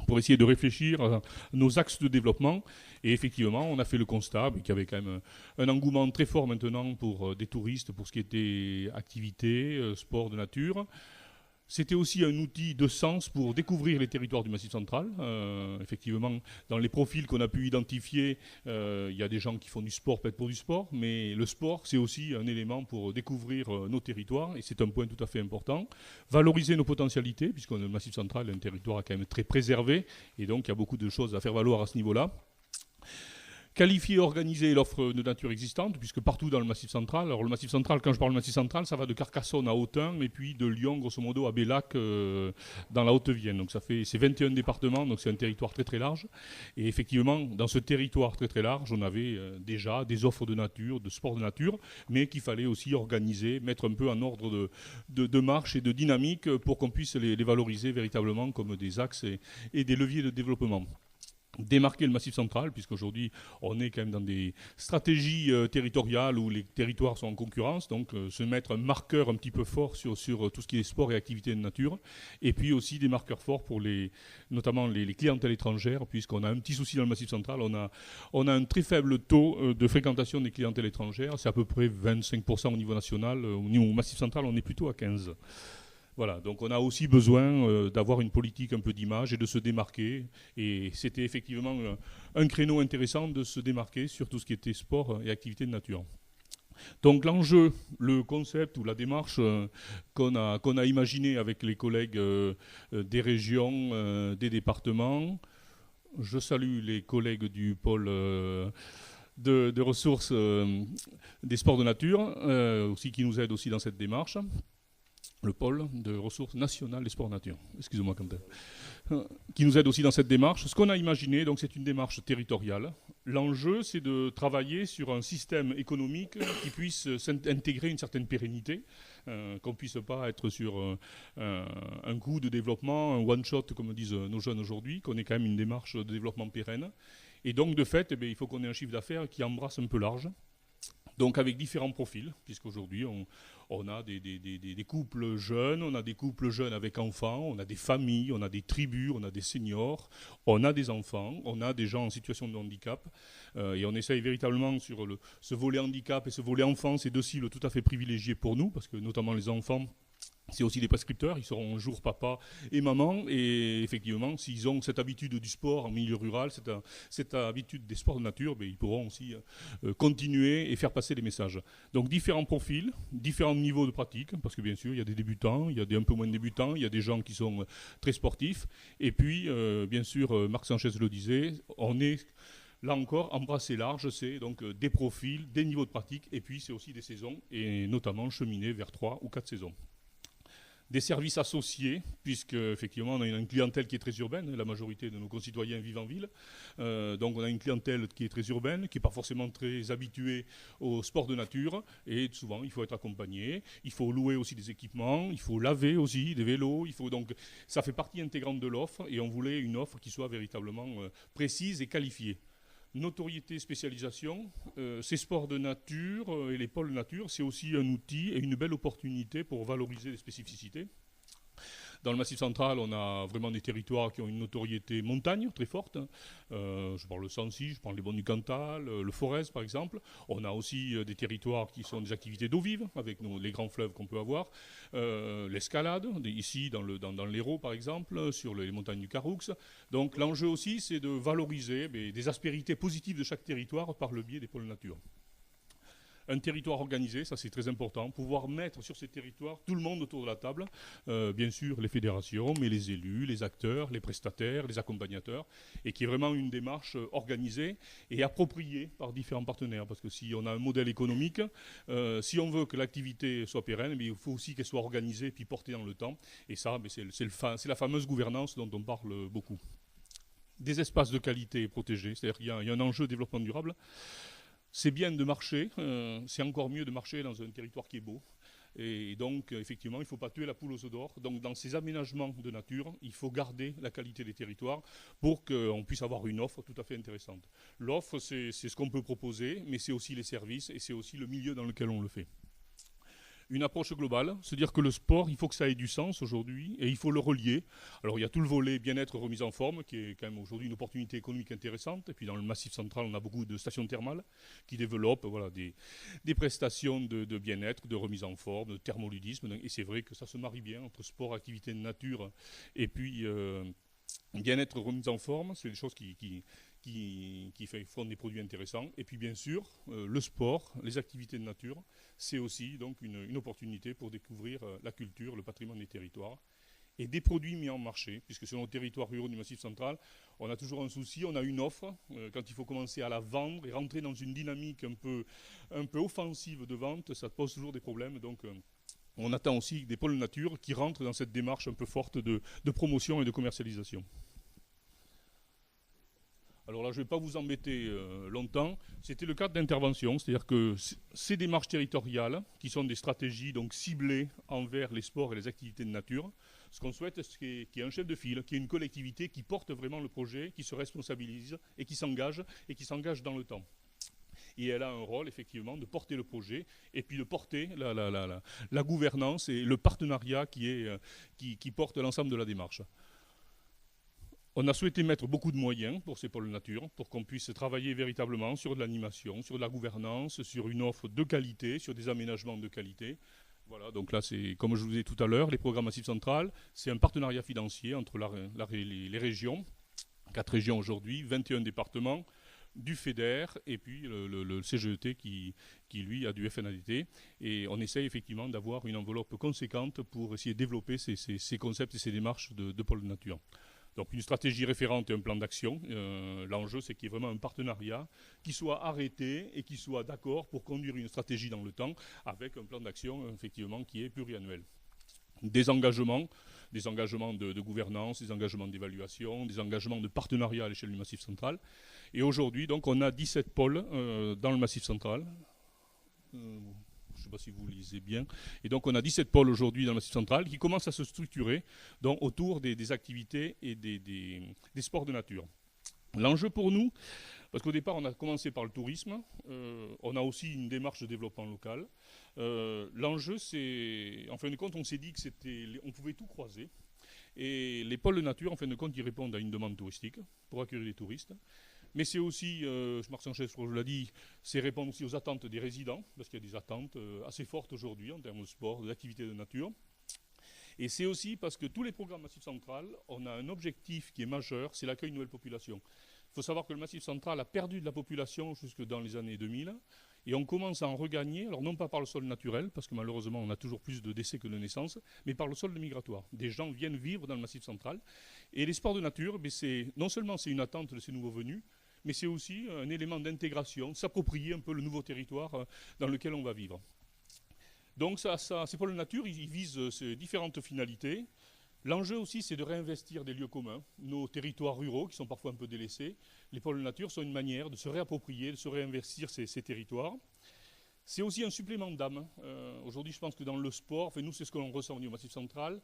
D: pour essayer de réfléchir à nos axes de développement. Et effectivement, on a fait le constat qu'il y avait quand même un engouement très fort maintenant pour des touristes, pour ce qui était activité, sport de nature. C'était aussi un outil de sens pour découvrir les territoires du Massif Central. Effectivement, dans les profils qu'on a pu identifier, il y a des gens qui font du sport, peut-être pour du sport, mais le sport, c'est aussi un élément pour découvrir nos territoires, et c'est un point tout à fait important. Valoriser nos potentialités, puisque le Massif Central est un territoire quand même très préservé, et donc il y a beaucoup de choses à faire valoir à ce niveau-là. Qualifier et organiser l'offre de nature existante, puisque partout dans le Massif Central, alors le Massif Central, quand je parle de Massif Central, ça va de Carcassonne à Autun, et puis de Lyon, grosso modo, à Bellac, dans la Haute-Vienne. Donc c'est 21 départements, donc c'est un territoire très très large. Et effectivement, dans ce territoire très très large, on avait déjà des offres de nature, de sport de nature, mais qu'il fallait aussi organiser, mettre un peu en ordre de marche et de dynamique pour qu'on puisse les valoriser véritablement comme des axes et des leviers de développement. Démarquer le Massif Central, puisqu'aujourd'hui on est quand même dans des stratégies territoriales où les territoires sont en concurrence, donc se mettre un marqueur un petit peu fort sur tout ce qui est sport et activités de nature, et puis aussi des marqueurs forts pour notamment les clientèles étrangères, puisqu'on a un petit souci dans le Massif Central, on a un très faible taux de fréquentation des clientèles étrangères, c'est à peu près 25% au niveau national, au niveau Massif Central on est plutôt à 15%. Voilà, donc on a aussi besoin d'avoir une politique un peu d'image et de se démarquer. Et c'était effectivement un créneau intéressant de se démarquer sur tout ce qui était sport et activité de nature. Donc l'enjeu, le concept ou la démarche qu'on a imaginé avec les collègues des régions, des départements, je salue les collègues du pôle de ressources des sports de nature, aussi qui nous aident aussi dans cette démarche. Le pôle de ressources nationales des sports nature, excusez-moi Quentin, qui nous aide aussi dans cette démarche. Ce qu'on a imaginé, donc c'est une démarche territoriale. L'enjeu, c'est de travailler sur un système économique qui puisse intégrer une certaine pérennité, qu'on ne puisse pas être sur un coût de développement, un one-shot, comme disent nos jeunes aujourd'hui, qu'on ait quand même une démarche de développement pérenne. Et donc, de fait, il faut qu'on ait un chiffre d'affaires qui embrasse un peu large. Donc avec différents profils, puisqu'aujourd'hui on a des couples jeunes, on a des couples jeunes avec enfants, on a des familles, on a des tribus, on a des seniors, on a des enfants, on a des gens en situation de handicap. Et on essaye véritablement sur ce volet handicap et ce volet enfant, c'est deux cibles tout à fait privilégiées pour nous, parce que notamment les enfants, c'est aussi des prescripteurs, ils seront un jour papa et maman, et effectivement, s'ils ont cette habitude du sport en milieu rural, cette habitude des sports de nature, ils pourront aussi continuer et faire passer des messages. Donc différents profils, différents niveaux de pratique, parce que bien sûr, il y a des débutants, il y a des un peu moins de débutants, il y a des gens qui sont très sportifs, et puis, bien sûr, Marc Sanchez le disait, on est... Là encore, embrasser large, c'est donc des profils, des niveaux de pratique, et puis c'est aussi des saisons, et notamment cheminer vers 3 ou 4 saisons. Des services associés, puisque effectivement on a une clientèle qui est très urbaine, la majorité de nos concitoyens vivent en ville, donc on a une clientèle qui est très urbaine, qui n'est pas forcément très habituée au sport de nature, et souvent il faut être accompagné, il faut louer aussi des équipements, il faut laver aussi des vélos, donc ça fait partie intégrante de l'offre, et on voulait une offre qui soit véritablement précise et qualifiée. Notoriété, spécialisation, ces sports de nature et les pôles nature, c'est aussi un outil et une belle opportunité pour valoriser les spécificités. Dans le Massif Central, on a vraiment des territoires qui ont une notoriété montagne très forte. Je parle de Sancy, je parle des Monts du Cantal, le Forez par exemple. On a aussi des territoires qui sont des activités d'eau vive, avec les grands fleuves qu'on peut avoir. L'escalade, ici dans l'Hérault par exemple, sur les montagnes du Caroux. Donc l'enjeu aussi, c'est de valoriser des aspérités positives de chaque territoire par le biais des pôles nature. Un territoire organisé, ça c'est très important. Pouvoir mettre sur ces territoires tout le monde autour de la table, bien sûr les fédérations, mais les élus, les acteurs, les prestataires, les accompagnateurs, et qui est vraiment une démarche organisée et appropriée par différents partenaires. Parce que si on a un modèle économique, si on veut que l'activité soit pérenne, mais il faut aussi qu'elle soit organisée puis portée dans le temps. Et ça, c'est la fameuse gouvernance dont on parle beaucoup. Des espaces de qualité protégés, c'est-à-dire qu'il y a un enjeu de développement durable. C'est bien de marcher, c'est encore mieux de marcher dans un territoire qui est beau. Et donc, effectivement, il ne faut pas tuer la poule aux œufs d'or. Donc, dans ces aménagements de nature, il faut garder la qualité des territoires pour qu'on puisse avoir une offre tout à fait intéressante. L'offre, c'est ce qu'on peut proposer, mais c'est aussi les services et c'est aussi le milieu dans lequel on le fait. Une approche globale, se dire que le sport, il faut que ça ait du sens aujourd'hui et il faut le relier. Alors il y a tout le volet bien-être, remise en forme, qui est quand même aujourd'hui une opportunité économique intéressante. Et puis dans le Massif central, on a beaucoup de stations thermales qui développent des prestations de bien-être, de remise en forme, de thermoludisme. Et c'est vrai que ça se marie bien entre sport, activité de nature et puis bien-être, remise en forme. C'est des choses qui font des produits intéressants. Et puis bien sûr, le sport, les activités de nature, c'est aussi donc une opportunité pour découvrir la culture, le patrimoine des territoires et des produits mis en marché, puisque sur nos territoires ruraux du Massif central, on a toujours un souci, on a une offre, quand il faut commencer à la vendre et rentrer dans une dynamique un peu offensive de vente, ça pose toujours des problèmes. Donc on attend aussi des pôles nature qui rentrent dans cette démarche un peu forte de promotion et de commercialisation. Alors là, je ne vais pas vous embêter longtemps. C'était le cadre d'intervention, c'est-à-dire que ces démarches territoriales, qui sont des stratégies donc ciblées envers les sports et les activités de nature, ce qu'on souhaite, c'est qu'il y ait un chef de file, qu'il y ait une collectivité qui porte vraiment le projet, qui se responsabilise et qui s'engage dans le temps. Et elle a un rôle, effectivement, de porter le projet et puis de porter la gouvernance et le partenariat qui porte l'ensemble de la démarche. On a souhaité mettre beaucoup de moyens pour ces pôles nature, pour qu'on puisse travailler véritablement sur de l'animation, sur de la gouvernance, sur une offre de qualité, sur des aménagements de qualité. Voilà, donc là, c'est, comme je vous disais tout à l'heure, les programmes Massif central, c'est un partenariat financier entre les régions, 4 régions aujourd'hui, 21 départements, du FEDER et puis le CGET qui lui a du FNADT. Et on essaye effectivement d'avoir une enveloppe conséquente pour essayer de développer ces concepts et ces démarches de pôle nature. Donc une stratégie référente et un plan d'action. L'enjeu, c'est qu'il y ait vraiment un partenariat qui soit arrêté et qui soit d'accord pour conduire une stratégie dans le temps avec un plan d'action effectivement qui est pluriannuel. Des engagements de gouvernance, des engagements d'évaluation, des engagements de partenariat à l'échelle du Massif central. Et aujourd'hui, donc, on a 17 pôles dans le Massif central. Je ne sais pas si vous lisez bien. Et donc, on a 17 pôles aujourd'hui dans le Massif central qui commencent à se structurer donc, autour des activités et des sports de nature. L'enjeu pour nous, parce qu'au départ, on a commencé par le tourisme, on a aussi une démarche de développement local. L'enjeu, c'est, en fin de compte, on s'est dit on pouvait tout croiser. Et les pôles de nature, en fin de compte, ils répondent à une demande touristique pour accueillir les touristes. Mais c'est aussi, Marc Sanchez, je l'ai dit, c'est répondre aussi aux attentes des résidents, parce qu'il y a des attentes assez fortes aujourd'hui en termes de sport, d'activités de nature. Et c'est aussi parce que tous les programmes Massif central, on a un objectif qui est majeur, c'est l'accueil de nouvelles populations. Il faut savoir que le Massif central a perdu de la population jusque dans les années 2000, et on commence à en regagner, alors non pas par le sol naturel, parce que malheureusement on a toujours plus de décès que de naissances, mais par le sol migratoire. Des gens viennent vivre dans le Massif central. Et les sports de nature, non seulement c'est une attente de ces nouveaux venus, mais c'est aussi un élément d'intégration, s'approprier un peu le nouveau territoire dans lequel on va vivre. Donc ces pôles de nature, ils visent ces différentes finalités. L'enjeu aussi, c'est de réinvestir des lieux communs, nos territoires ruraux qui sont parfois un peu délaissés. Les pôles de nature sont une manière de se réapproprier, de se réinvestir ces territoires. C'est aussi un supplément d'âme. Aujourd'hui, je pense que dans le sport, nous, c'est ce que l'on ressent au Massif central.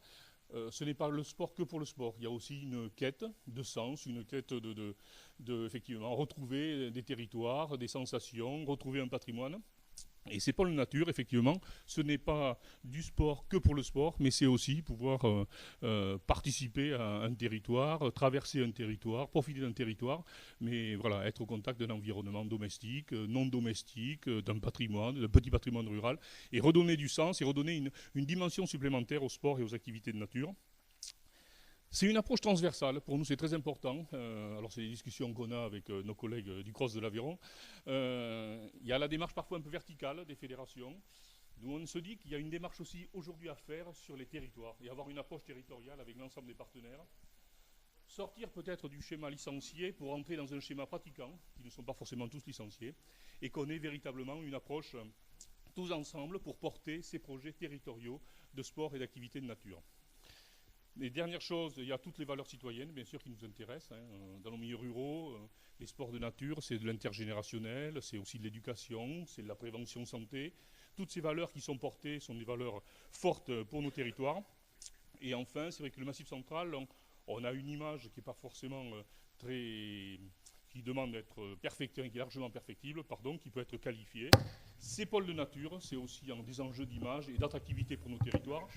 D: Ce n'est pas le sport que pour le sport. Il y a aussi une quête de sens, une quête de effectivement, retrouver des territoires, des sensations, retrouver un patrimoine. Et ces pôles nature, effectivement, ce n'est pas du sport que pour le sport, mais c'est aussi pouvoir participer à un territoire, traverser un territoire, profiter d'un territoire, mais voilà, être au contact d'un environnement domestique, non domestique, d'un petit patrimoine rural, et redonner du sens et redonner une dimension supplémentaire au sport et aux activités de nature. C'est une approche transversale, pour nous c'est très important. Alors c'est des discussions qu'on a avec nos collègues du CROSS de l'Aveyron. Il y a la démarche parfois un peu verticale des fédérations. Nous on se dit qu'il y a une démarche aussi aujourd'hui à faire sur les territoires et avoir une approche territoriale avec l'ensemble des partenaires. Sortir peut-être du schéma licencié pour entrer dans un schéma pratiquant, qui ne sont pas forcément tous licenciés, et qu'on ait véritablement une approche tous ensemble pour porter ces projets territoriaux de sport et d'activité de nature. Les dernières choses, il y a toutes les valeurs citoyennes, bien sûr, qui nous intéressent. Dans nos milieux ruraux, les sports de nature, c'est de l'intergénérationnel, c'est aussi de l'éducation, c'est de la prévention santé. Toutes ces valeurs qui sont portées sont des valeurs fortes pour nos territoires. Et enfin, c'est vrai que le Massif central, on a une image qui n'est pas forcément qui demande d'être perfectible, qui est largement perfectible, qui peut être qualifiée. Ces pôles de nature, c'est aussi des enjeux d'image et d'attractivité pour nos territoires.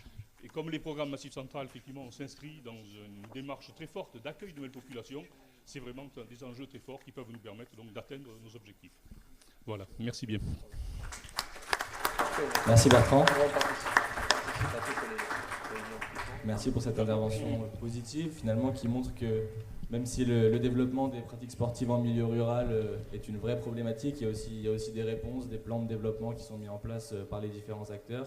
D: Et comme les programmes Massif central, effectivement, on s'inscrit dans une démarche très forte d'accueil de nouvelles populations, c'est vraiment des enjeux très forts qui peuvent nous permettre donc d'atteindre nos objectifs. Voilà, merci bien.
A: Merci Bertrand. Merci pour cette intervention positive, finalement, qui montre que même si le développement des pratiques sportives en milieu rural est une vraie problématique, il y a aussi des réponses, des plans de développement qui sont mis en place par les différents acteurs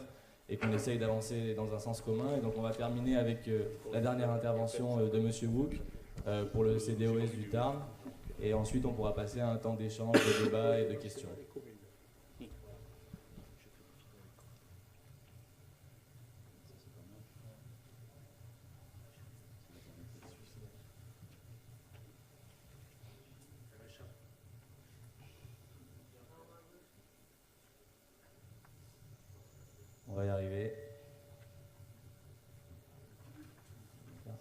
A: et qu'on essaye d'avancer dans un sens commun. Et donc on va terminer avec la dernière intervention de M. Wouk pour le CDOS du Tarn. Et ensuite on pourra passer à un temps d'échange, de débat et de questions. On va y arriver.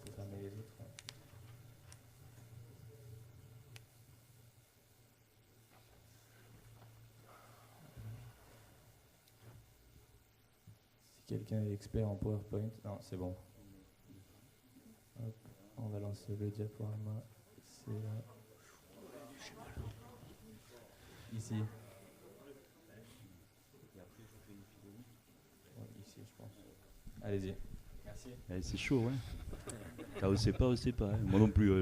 A: Faut fermer les autres. Si quelqu'un est expert en PowerPoint, non, c'est bon. Hop, on va lancer le diaporama. C'est ici. Ici, je pense. Allez-y. Merci.
E: C'est chaud, hein. Quand on ne sait pas. Hein. Moi non plus.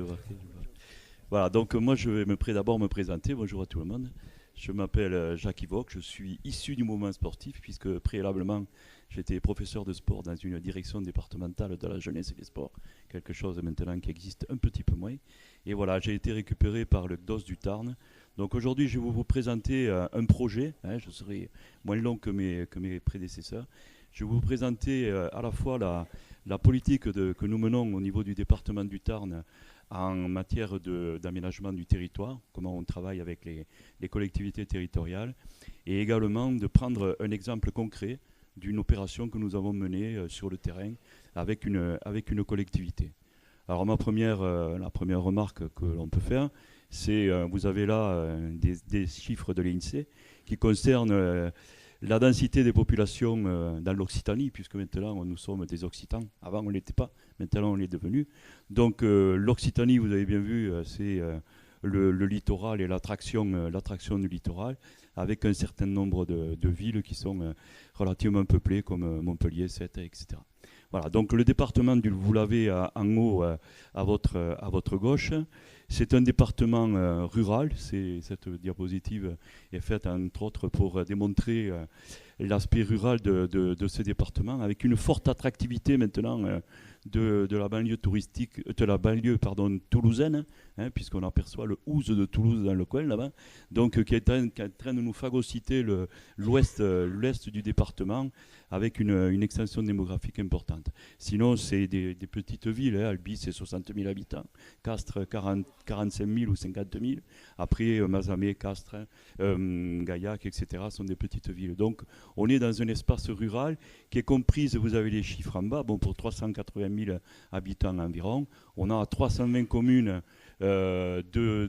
E: Voilà, donc moi je vais d'abord me présenter. Bonjour à tout le monde. Je m'appelle Jacques Ivoque, je suis issu du mouvement sportif puisque préalablement j'étais professeur de sport dans une direction départementale de la jeunesse et des sports, quelque chose maintenant qui existe un petit peu moins. Et voilà, j'ai été récupéré par le CDOS du Tarn. Donc aujourd'hui je vais vous présenter un projet, hein, je serai moins long que mes prédécesseurs. Je vais vous présenter à la fois la politique que nous menons au niveau du département du Tarn en matière d'aménagement du territoire, comment on travaille avec les collectivités territoriales, et également de prendre un exemple concret d'une opération que nous avons menée sur le terrain avec une collectivité. Alors la première remarque que l'on peut faire, c'est vous avez là des chiffres de l'INSEE qui concernent la densité des populations dans l'Occitanie, puisque maintenant nous sommes des Occitans. Avant on ne l'était pas, maintenant on l'est devenu. Donc l'Occitanie, vous avez bien vu, c'est le littoral et l'attraction du littoral, avec un certain nombre de villes qui sont relativement peuplées, comme Montpellier, Sète, etc. Voilà, donc le département, vous l'avez en haut à votre gauche. C'est un département rural. Cette diapositive est faite entre autres pour démontrer l'aspect rural de ce département, avec une forte attractivité maintenant de la banlieue touristique, toulousaine, hein, puisqu'on aperçoit le Ouse de Toulouse dans le coin là-bas, donc qui est en train de nous phagocyter l'ouest du département avec une extension démographique importante. Sinon, c'est des petites villes. Hein. Albi, c'est 60 000 habitants. Castres, 45 000 ou 50 000. Après, Mazamet, Castres, Gaillac, etc. sont des petites villes. Donc, on est dans un espace rural qui est comprise, vous avez les chiffres en bas, pour 380 000 habitants environ. On a 320 communes de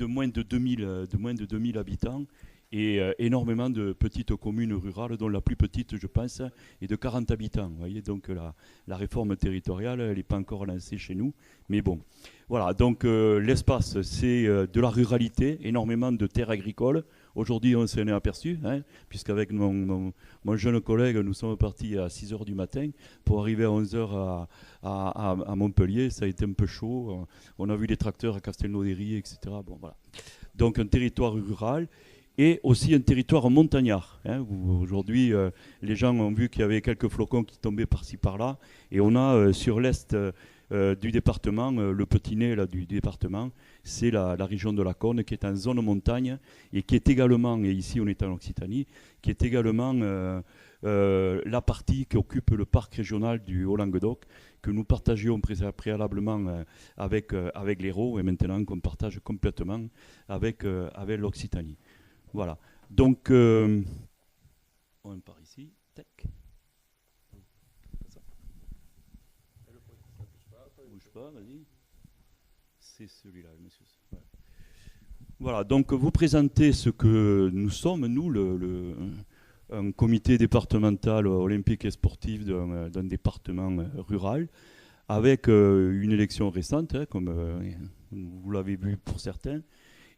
E: moins de 2000 habitants. Et énormément de petites communes rurales, dont la plus petite, je pense, est de 40 habitants. Vous voyez, donc la réforme territoriale, elle n'est pas encore lancée chez nous. Mais bon, voilà, donc l'espace, c'est de la ruralité, énormément de terres agricoles. Aujourd'hui, on s'en est aperçu, hein, puisqu'avec mon jeune collègue, nous sommes partis à 6 h du matin pour arriver à 11 h à Montpellier. Ça a été un peu chaud. On a vu les tracteurs à Castelnaudary, etc. Bon, voilà. Donc un territoire rural et aussi un territoire montagnard. Hein, aujourd'hui, les gens ont vu qu'il y avait quelques flocons qui tombaient par-ci par-là. Et on a sur l'est du département, le petit nez là, du département, c'est la région de la Cône qui est en zone montagne et qui est également, et ici on est en Occitanie, qui est également la partie qui occupe le parc régional du Haut-Languedoc que nous partagions préalablement avec l'Hérault et maintenant qu'on partage complètement avec l'Occitanie. Voilà. Donc, on part ici. Tac. Bouge pas, vas-y. C'est celui-là, monsieur. Voilà, donc vous présentez ce que nous sommes, nous, un comité départemental olympique et sportif d'un département rural, avec une élection récente, hein, comme vous l'avez vu pour certains,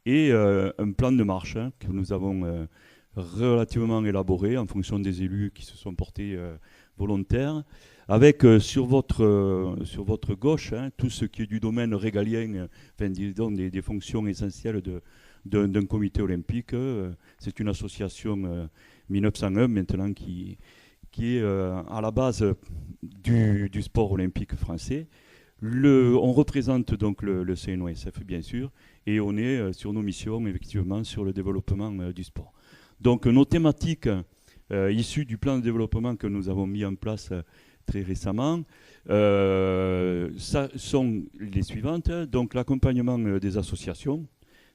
E: et un plan de marche que nous avons relativement élaboré en fonction des élus qui se sont portés volontaires, avec sur votre gauche tout ce qui est du domaine régalien, enfin, disons, des fonctions essentielles d'un comité olympique. C'est une association 1901 maintenant qui est à la base du sport olympique français. On représente donc le CNOSF bien sûr, et on est sur nos missions effectivement sur le développement du sport. Donc nos thématiques issues du plan de développement que nous avons mis en place très récemment ça sont les suivantes. Donc l'accompagnement des associations,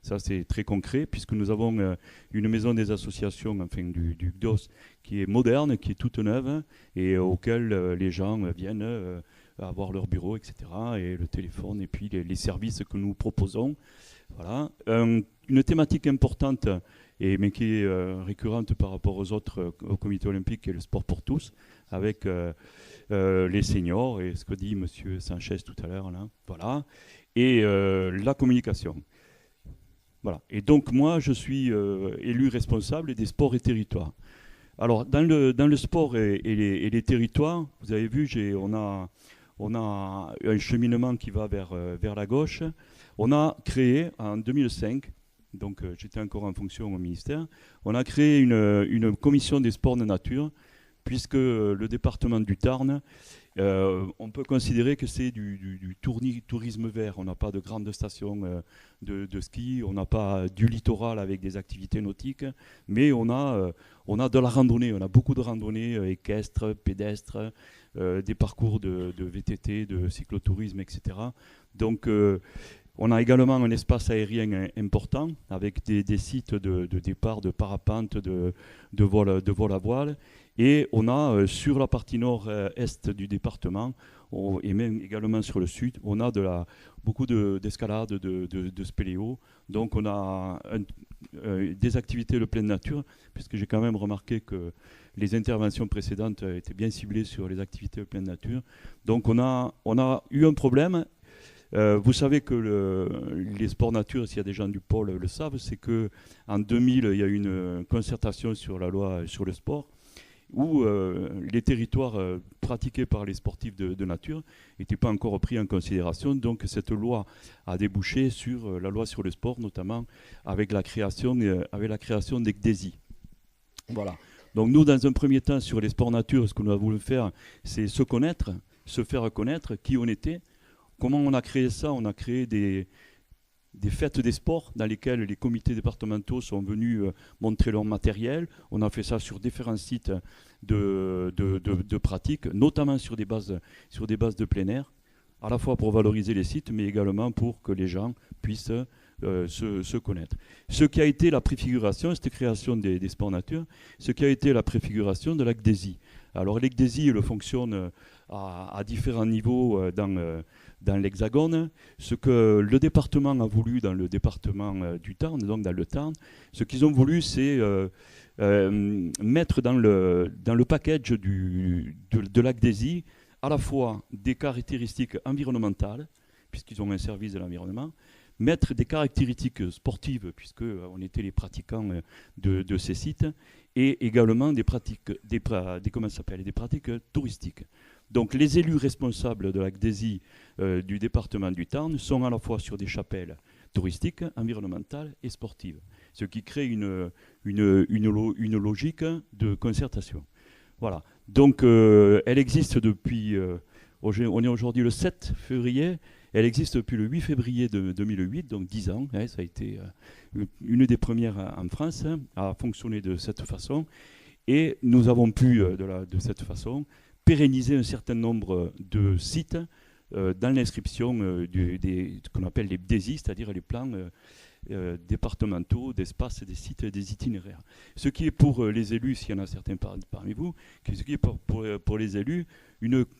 E: ça c'est très concret puisque nous avons une maison des associations, enfin du GDOS, qui est moderne, qui est toute neuve et auquel les gens viennent avoir leur bureau, etc. et le téléphone et puis les services que nous proposons. Voilà. Une thématique importante mais qui est récurrente par rapport aux autres, au comité olympique, qui est le sport pour tous, avec les seniors et ce que dit M. Sanchez tout à l'heure, là, voilà, et la communication. Voilà. Et donc moi, je suis élu responsable des sports et territoires. Alors, dans le sport et les territoires, vous avez vu, on a un cheminement qui va vers la gauche. On a créé en 2005, donc j'étais encore en fonction au ministère, on a créé une commission des sports de nature, puisque le département du Tarn, on peut considérer que c'est du tourisme vert. On n'a pas de grandes stations de ski, on n'a pas du littoral avec des activités nautiques, mais on a de la randonnée, on a beaucoup de randonnées équestres, pédestres, des parcours de VTT, de cyclotourisme, etc. Donc on a également un espace aérien important avec des sites de départ, de parapente, de vol à voile. Et on a sur la partie nord-est du département, et même également sur le sud, on a beaucoup d'escalade, de spéléo. Donc on a des activités de pleine nature, puisque j'ai quand même remarqué que les interventions précédentes étaient bien ciblées sur les activités de pleine nature. Donc on a eu un problème. Vous savez que les sports nature, s'il y a des gens du pôle le savent, c'est qu'en 2000, il y a eu une concertation sur la loi sur le sport, où les territoires pratiqués par les sportifs de nature n'étaient pas encore pris en considération. Donc cette loi a débouché sur la loi sur le sport, notamment avec la création des CDESI. Voilà. Donc nous, dans un premier temps, sur les sports nature, ce que nous avons voulu faire, c'est se connaître, se faire connaître qui on était. Comment on a créé ça? On a créé des fêtes des sports dans lesquelles les comités départementaux sont venus montrer leur matériel. On a fait ça sur différents sites de pratique, notamment sur des bases de plein air, à la fois pour valoriser les sites, mais également pour que les gens puissent se connaître. Ce qui a été la préfiguration, cette création des sports nature, ce qui a été la préfiguration de l'ACDESI. Alors l'ACDESI, elle fonctionne à différents niveaux dans l'Hexagone. Ce que le département a voulu dans le département du Tarn, donc dans le Tarn, ce qu'ils ont voulu, c'est mettre dans le package de l'ACDESI à la fois des caractéristiques environnementales, puisqu'ils ont un service de l'environnement, mettre des caractéristiques sportives, puisqu'on était les pratiquants de ces sites, et également des pratiques, des pratiques touristiques. Donc les élus responsables de la GDESI du département du Tarn sont à la fois sur des chapelles touristiques, environnementales et sportives, ce qui crée une logique de concertation. Voilà. Donc elle existe depuis, on est aujourd'hui le 7 février, elle existe depuis le 8 février 2008, donc 10 ans. Ça a été une des premières en France à fonctionner de cette façon. Et nous avons pu, de cette façon, pérenniser un certain nombre de sites dans l'inscription ce qu'on appelle les BDESI, c'est-à-dire les plans départementaux d'espace des sites et des itinéraires. Ce qui est pour les élus, s'il y en a certains parmi vous, ce qui est pour les élus,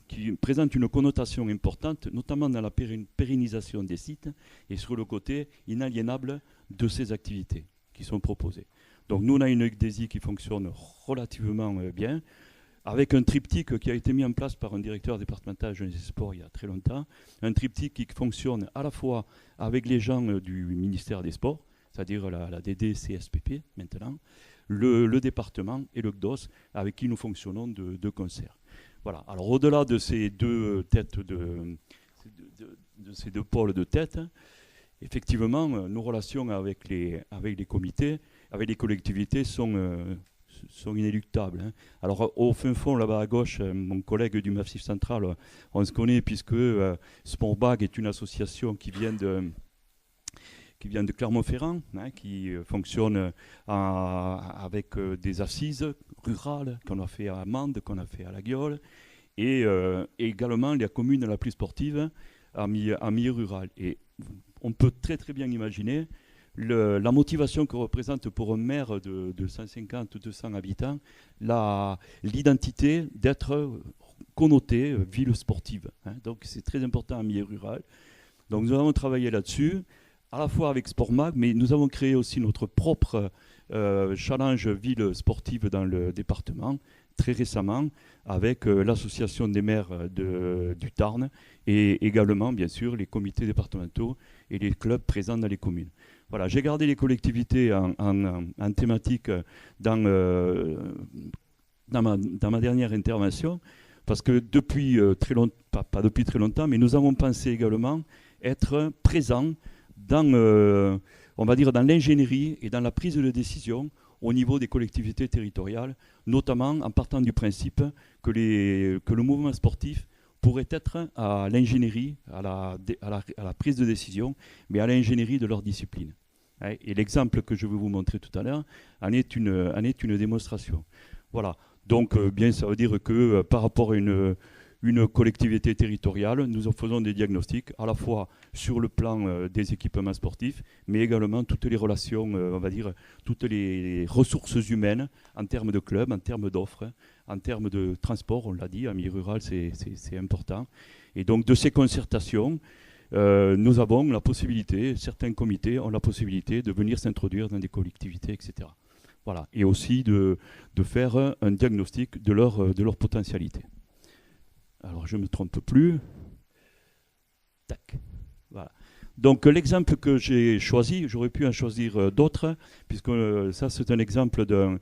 E: qui présente une connotation importante, notamment dans la pérennisation des sites et sur le côté inaliénable de ces activités qui sont proposées. Donc nous, on a une GDESI qui fonctionne relativement bien, avec un triptyque qui a été mis en place par un directeur départemental jeunesse et sport il y a très longtemps, un triptyque qui fonctionne à la fois avec les gens du ministère des Sports, c'est-à-dire la DDCSPP maintenant, le département et le GDOS, avec qui nous fonctionnons de concert. Voilà. Alors au-delà de ces deux têtes de ces deux pôles de tête, effectivement, nos relations avec les comités, avec les collectivités sont inéluctables. Alors au fin fond, là-bas à gauche, mon collègue du Massif Central, on se connaît puisque Sportbag est une association qui vient de Clermont-Ferrand, qui fonctionne avec des assises rurales qu'on a fait à Mende, qu'on a fait à La Guiole, et également la commune la plus sportive en milieu rural. Et on peut très très bien imaginer la motivation que représente pour un maire de 150 ou 200 habitants l'identité d'être connoté ville sportive. Donc c'est très important en milieu rural. Donc nous avons travaillé là-dessus, à la fois avec Sportmag, mais nous avons créé aussi notre propre challenge ville sportive dans le département, très récemment, avec l'association des maires du Tarn et également, bien sûr, les comités départementaux et les clubs présents dans les communes. Voilà, j'ai gardé les collectivités en thématique dans ma dernière intervention, parce que depuis très longtemps, pas depuis très longtemps, mais nous avons pensé également être présents dans, on va dire, dans l'ingénierie et dans la prise de décision au niveau des collectivités territoriales, notamment en partant du principe que le mouvement sportif pourrait être à l'ingénierie, à la prise de décision, mais à l'ingénierie de leur discipline. Et l'exemple que je vais vous montrer tout à l'heure en est une démonstration. Voilà. Donc, bien, ça veut dire que par rapport à une collectivité territoriale, nous en faisons des diagnostics à la fois sur le plan des équipements sportifs, mais également toutes les relations, on va dire, toutes les ressources humaines en termes de clubs, en termes d'offres, en termes de transport, on l'a dit, en milieu rural, c'est important. Et donc, de ces concertations, nous avons la possibilité, certains comités ont la possibilité de venir s'introduire dans des collectivités, etc. Voilà. Et aussi de faire un diagnostic de leur potentialité. Alors, je ne me trompe plus. Tac. Voilà. Donc, l'exemple que j'ai choisi, j'aurais pu en choisir d'autres, puisque ça, c'est un exemple d'un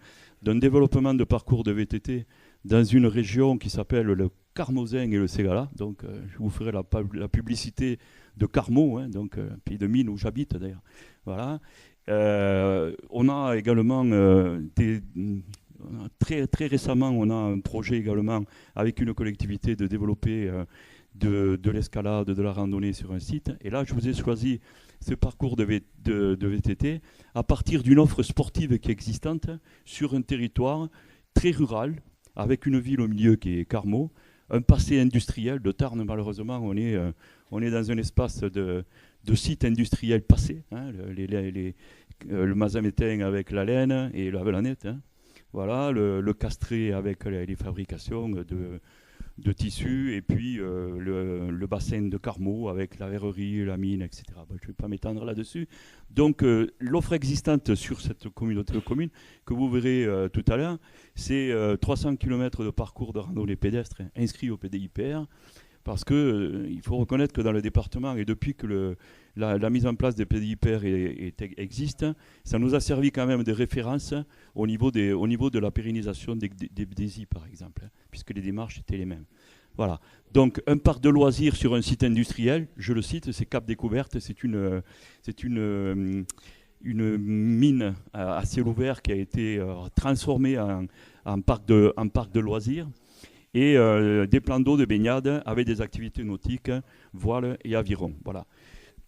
E: développement de parcours de VTT dans une région qui s'appelle le Carmozin et le Ségala. Donc, je vous ferai la publicité de Carmo, donc pays de mine où j'habite d'ailleurs. Voilà. On a également très, très récemment, on a un projet également avec une collectivité de développer de l'escalade, de la randonnée sur un site. Et là, je vous ai choisi ce parcours de VTT à partir d'une offre sportive qui est existante sur un territoire très rural, avec une ville au milieu qui est Carmo, un passé industriel. De Tarn, malheureusement, on est dans un espace de sites industriels passés, le Mazamétain avec la laine et la Velanette, voilà, le Castré avec les fabrications de tissus, et puis le bassin de Carmo avec la verrerie, la mine, etc. Je ne vais pas m'étendre là-dessus. Donc l'offre existante sur cette communauté de communes, que vous verrez tout à l'heure, c'est 300 km de parcours de randonnée pédestre inscrits au PDIPR, Parce qu'il faut reconnaître que dans le département, et depuis que la mise en place des PDIPR existe, ça nous a servi quand même de référence au niveau de la pérennisation des DESI, par exemple, puisque les démarches étaient les mêmes. Voilà. Donc, un parc de loisirs sur un site industriel, je le cite, c'est Cap Découverte, c'est une mine à ciel ouvert qui a été transformée en parc de loisirs. Et des plans d'eau de baignade avec des activités nautiques, voile et aviron. Voilà.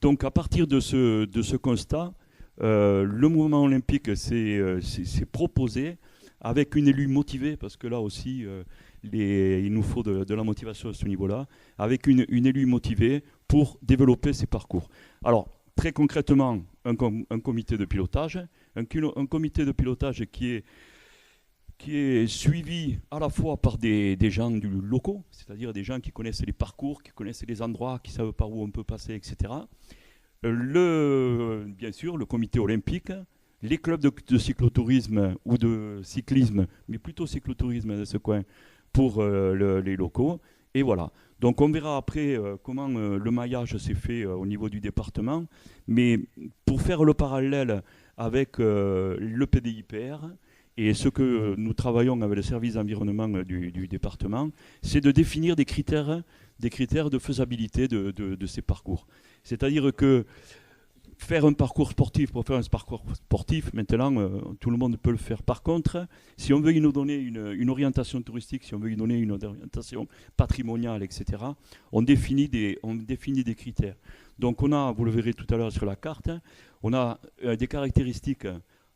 E: Donc à partir de ce constat, le mouvement olympique s'est proposé avec une élue motivée, parce que là aussi il nous faut de la motivation à ce niveau-là, avec une élue motivée pour développer ces parcours. Alors très concrètement, un comité de pilotage, un comité de pilotage qui est suivi à la fois par des gens locaux, c'est-à-dire des gens qui connaissent les parcours, qui connaissent les endroits, qui savent par où on peut passer, etc. Bien sûr, le comité olympique, les clubs de cyclotourisme ou de cyclisme, mais plutôt cyclotourisme de ce coin, pour les locaux. Et voilà. Donc on verra après comment le maillage s'est fait au niveau du département. Mais pour faire le parallèle avec le PDIPR, et ce que nous travaillons avec le service d'environnement du département, c'est de définir des critères de faisabilité de ces parcours. C'est-à-dire que faire un parcours sportif pour faire un parcours sportif, maintenant, tout le monde peut le faire. Par contre, si on veut y nous donner une orientation touristique, si on veut y donner une orientation patrimoniale, etc., on définit des critères. Donc on a, vous le verrez tout à l'heure sur la carte, on a des caractéristiques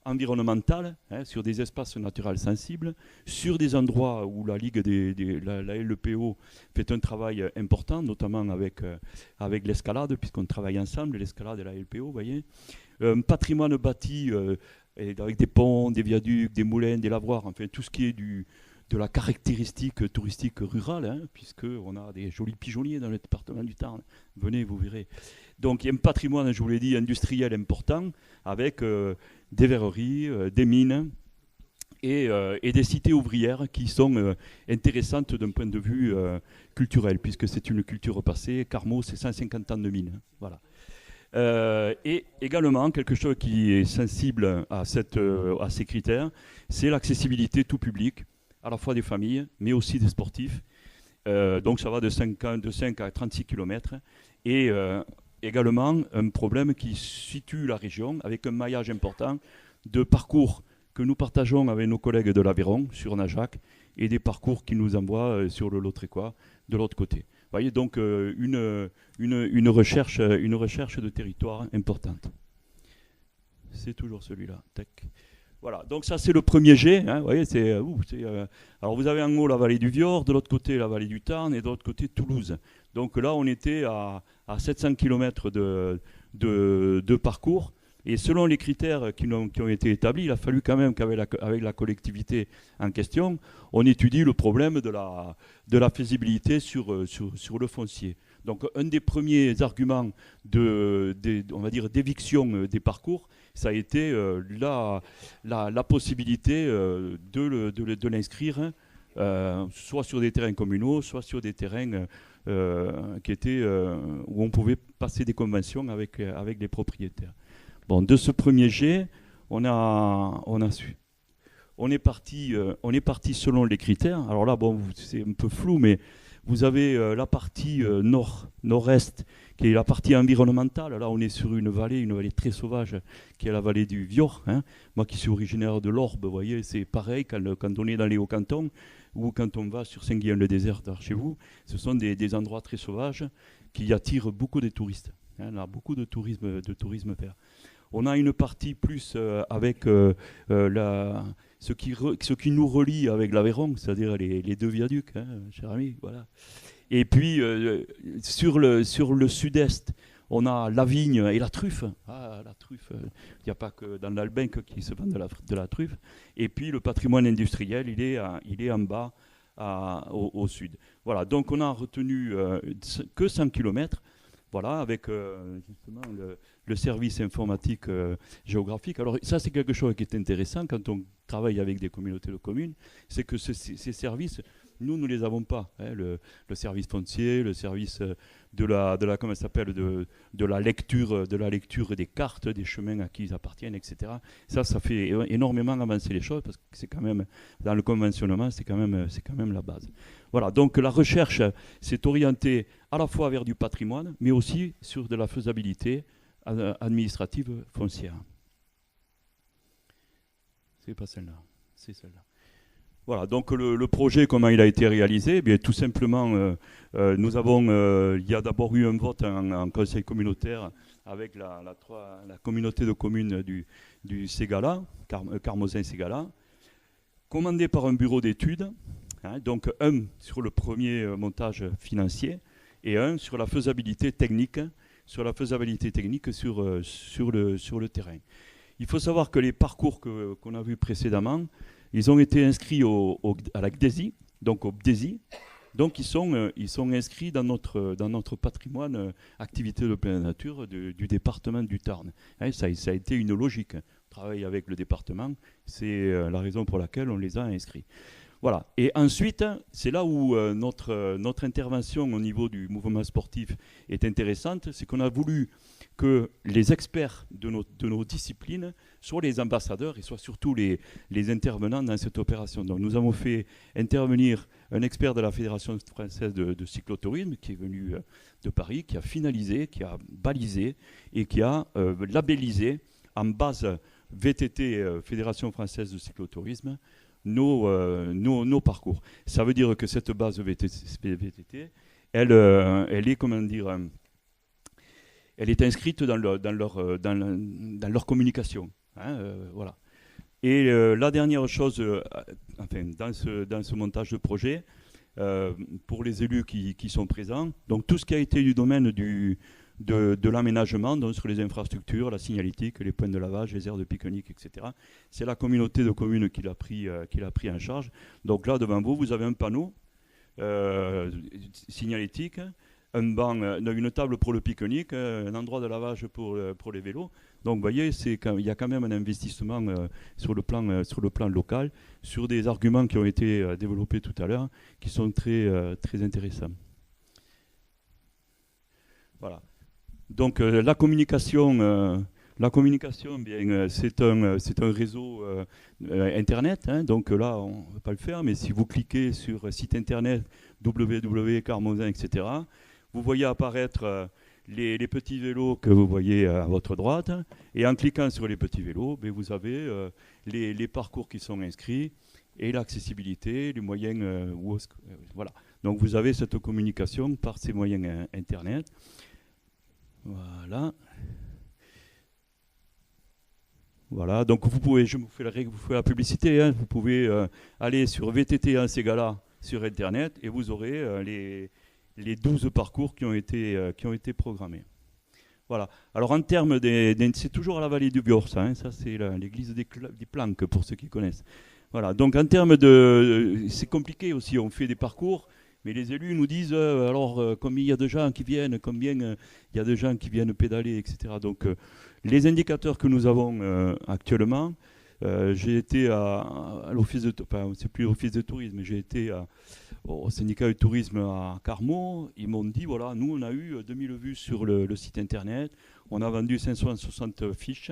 E: environnementales, sur des espaces naturels sensibles, sur des endroits où la Ligue la LPO fait un travail important, notamment avec l'escalade, puisqu'on travaille ensemble, l'escalade et la LPO, vous voyez. Un patrimoine bâti avec des ponts, des viaducs, des moulins, des lavoirs, enfin tout ce qui est de la caractéristique touristique rurale, puisqu'on a des jolis pigeonniers dans le département du Tarn. Venez, vous verrez. Donc il y a un patrimoine, je vous l'ai dit, industriel important, avec des verreries, des mines et des cités ouvrières qui sont intéressantes d'un point de vue culturel, puisque c'est une culture passée. Carmaux, c'est 150 ans de mine. Voilà. Et également, quelque chose qui est sensible à ces critères, c'est l'accessibilité tout public, à la fois des familles, mais aussi des sportifs. Donc ça va de 5 à 36 km. Et également un problème qui situe la région avec un maillage important de parcours que nous partageons avec nos collègues de l'Aveyron sur Najac et des parcours qui nous envoient sur le Lot-Tréquois de l'autre côté. Vous voyez donc une recherche de territoire importante. C'est toujours celui-là. Tac. Voilà, donc ça c'est le premier jet. Vous voyez, alors vous avez en haut la vallée du Vior, de l'autre côté la vallée du Tarn et de l'autre côté Toulouse. Donc là on était à 700 km de parcours. Et selon les critères qui ont été établis, il a fallu quand même qu'avec la collectivité en question, on étudie le problème de la faisabilité sur le foncier. Donc un des premiers arguments on va dire d'éviction des parcours, ça a été la possibilité de l'inscrire soit sur des terrains communaux, soit sur des terrains qui étaient où on pouvait passer des conventions avec les propriétaires. Bon, de ce premier jet, on est parti selon les critères. Alors là, bon, c'est un peu flou, mais vous avez la partie nord-est, qui est la partie environnementale. Là, on est sur une vallée très sauvage, qui est la vallée du Vior. Moi qui suis originaire de l'Orbe, vous voyez, c'est pareil quand on est dans les Hauts-Cantons, ou quand on va sur Saint-Guillain-le-Désert, chez vous. Ce sont des endroits très sauvages qui attirent beaucoup de touristes. On a beaucoup de tourisme vert. On a une partie plus avec ce qui nous relie avec l'Aveyron, c'est-à-dire les deux viaducs, cher ami. Voilà. Et puis, sur le sud-est, on a la vigne et la truffe. Ah, la truffe, il n'y a pas que dans l'Albenque qui se vend de la truffe. Et puis, le patrimoine industriel, il est en bas au sud. Voilà, donc on a retenu que 100 km. Voilà, avec justement le service informatique géographique. Alors ça, c'est quelque chose qui est intéressant quand on travaille avec des communautés de communes, c'est que ces services Nous ne les avons pas. Hein, le service foncier, le service comment ça s'appelle, de la lecture des cartes, des chemins à qui ils appartiennent, etc. Ça fait énormément avancer les choses parce que c'est quand même, dans le conventionnement, c'est quand même la base. Voilà, donc la recherche s'est orientée à la fois vers du patrimoine, mais aussi sur de la faisabilité administrative foncière. C'est pas celle-là, c'est celle-là. Voilà, donc le projet, comment il a été réalisé? Eh bien, tout simplement, nous avons, il y a d'abord eu un vote en conseil communautaire avec la communauté de communes du Ségala, Carmozin-Ségala, commandé par un bureau d'études, hein, donc un sur le premier montage financier et un sur la faisabilité technique, sur le terrain. Il faut savoir que les parcours qu'on a vus précédemment, ils ont été inscrits à la GDESI, donc au BDESI. Donc ils sont inscrits dans notre patrimoine activité de pleine nature du département du Tarn. Hein, ça a été une logique. On travaille avec le département, c'est la raison pour laquelle on les a inscrits. Voilà. Et ensuite, c'est là où notre intervention au niveau du mouvement sportif est intéressante, c'est qu'on a voulu que les experts de nos disciplines soient les ambassadeurs et soient surtout les intervenants dans cette opération. Donc nous avons fait intervenir un expert de la Fédération française de cyclotourisme qui est venu de Paris, qui a finalisé, qui a balisé et qui a labellisé en base VTT, Fédération française de cyclotourisme, nos parcours. Ça veut dire que cette base VTT, elle est, comment dire, elle est inscrite dans leur communication. Hein, voilà. Et la dernière chose, enfin, dans ce montage de projet, pour les élus qui sont présents, donc tout ce qui a été du domaine de l'aménagement, donc sur les infrastructures, la signalétique, les points de lavage, les aires de pique-nique, etc. C'est la communauté de communes qui l'a pris en charge. Donc là, devant vous, vous avez un panneau signalétique, un banc, une table pour le pique-nique, un endroit de lavage pour les vélos. Donc vous voyez, il y a quand même un investissement sur le plan local, sur des arguments qui ont été développés tout à l'heure, qui sont très, très intéressants. Voilà. Donc la communication, bien, c'est un réseau Internet. Hein, donc là, on ne va pas le faire, mais si vous cliquez sur site Internet www.carmozin, etc., vous voyez apparaître les petits vélos que vous voyez à votre droite. Et en cliquant sur les petits vélos, bien, vous avez les parcours qui sont inscrits et l'accessibilité, les moyens. Voilà. Donc vous avez cette communication par ces moyens Internet. Voilà. Voilà, donc vous pouvez, je vous fais la publicité, hein, vous pouvez aller sur VTT en Ségala sur Internet et vous aurez les 12 parcours qui ont été programmés. Voilà. Alors en termes c'est toujours à la vallée du Biors, ça c'est l'église des Planques pour ceux qui connaissent. Voilà, donc en termes c'est compliqué aussi, on fait des parcours. Mais les élus nous disent, combien il y a de gens qui viennent, combien il y a de gens qui viennent pédaler, etc. Donc, les indicateurs que nous avons actuellement, j'ai été à l'office de, enfin, c'est plus l'office de tourisme, mais j'ai été au syndicat du tourisme à Carmaux. Ils m'ont dit, voilà, nous, on a eu 2000 vues sur le site internet, on a vendu 560 fiches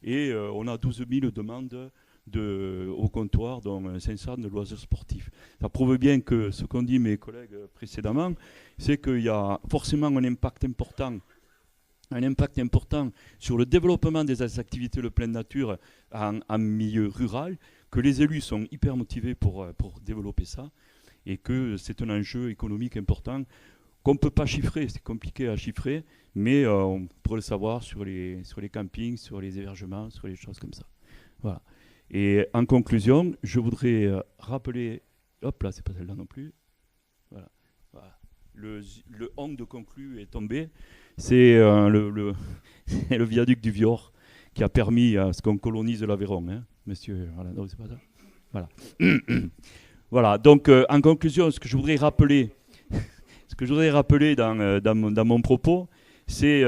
E: et on a 12 000 demandes au comptoir, dont 500 de loisirs sportifs. Ça prouve bien que ce qu'ont dit mes collègues précédemment, c'est qu'il y a forcément un impact important sur le développement des activités de pleine nature en milieu rural, que les élus sont hyper motivés pour développer ça, et que c'est un enjeu économique important qu'on ne peut pas chiffrer, c'est compliqué à chiffrer, mais on pourrait le savoir sur les campings, sur les hébergements, sur les choses comme ça. Voilà. Et en conclusion, je voudrais rappeler, hop là, c'est pas celle-là non plus, voilà. Le hong de conclu est tombé, c'est le viaduc du Vior qui a permis à ce qu'on colonise l'Aveyron, hein, monsieur, voilà, non, c'est pas ça. Voilà. Voilà, donc en conclusion, ce que je voudrais rappeler dans mon propos, c'est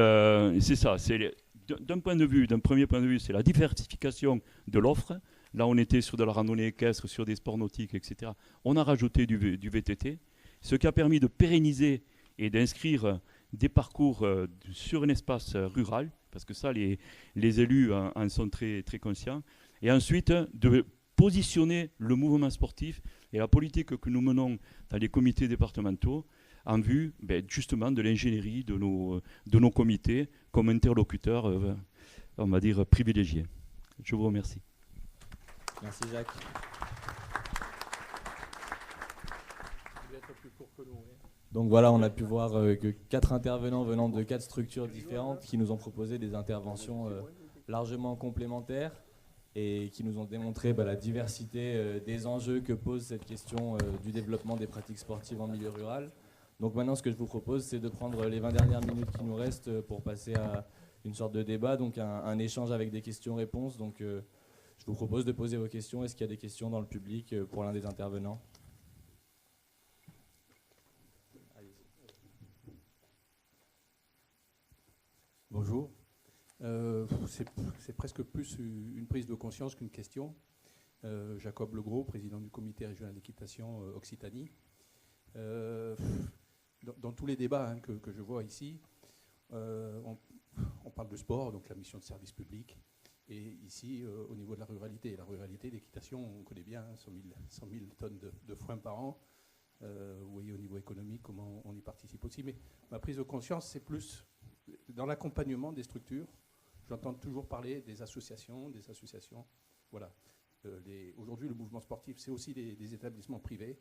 E: ça, c'est d'un premier point de vue, c'est la diversification de l'offre, Là, on était sur de la randonnée équestre, sur des sports nautiques, etc. On a rajouté du VTT, ce qui a permis de pérenniser et d'inscrire des parcours sur un espace rural, parce que ça, les élus en sont très, très conscients. Et ensuite, de positionner le mouvement sportif et la politique que nous menons dans les comités départementaux en vue justement de l'ingénierie de nos comités comme interlocuteurs, on va dire, privilégiés. Je vous remercie.
A: Merci Jacques. Donc voilà, on a pu voir que 4 intervenants venant de 4 structures différentes qui nous ont proposé des interventions largement complémentaires et qui nous ont démontré la diversité des enjeux que pose cette question du développement des pratiques sportives en milieu rural. Donc maintenant, ce que je vous propose, c'est de prendre les 20 dernières minutes qui nous restent pour passer à une sorte de débat, donc un échange avec des questions-réponses. Donc je vous propose de poser vos questions. Est-ce qu'il y a des questions dans le public pour l'un des intervenants ?
F: Bonjour. C'est presque plus une prise de conscience qu'une question. Jacob Legros, président du comité régional d'équitation Occitanie. Dans tous les débats que je vois ici, on parle de sport, donc la mission de service public. Et ici, au niveau de la ruralité, l'équitation, on connaît bien, 100 000 tonnes de foin par an. Vous voyez au niveau économique comment on y participe aussi. Mais ma prise de conscience, c'est plus dans l'accompagnement des structures. J'entends toujours parler des associations. Voilà. Aujourd'hui, le mouvement sportif, c'est aussi des établissements privés.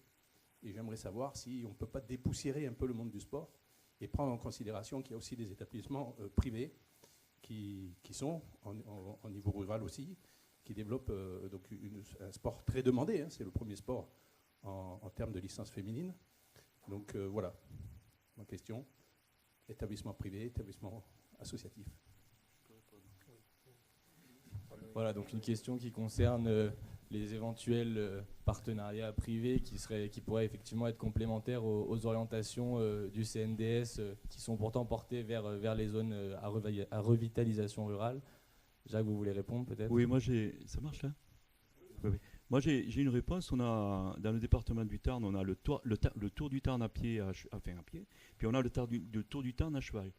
F: Et j'aimerais savoir si on ne peut pas dépoussiérer un peu le monde du sport et prendre en considération qu'il y a aussi des établissements privés qui sont, en niveau rural aussi, qui développent donc un sport très demandé. C'est le premier sport en termes de licence féminine. Donc voilà, ma question. Établissement privé, établissement associatif.
A: Voilà, donc une question qui concerne les éventuels partenariats privés qui pourraient effectivement être complémentaires aux orientations du CNDS qui sont pourtant portées vers les zones à revitalisation rurale. Jacques, vous voulez répondre peut-être ?
E: Oui, ça marche là ? Oui. Moi j'ai une réponse. On a, dans le département du Tarn, on a le tour du Tarn à pied, puis on a le tour du Tarn à cheval.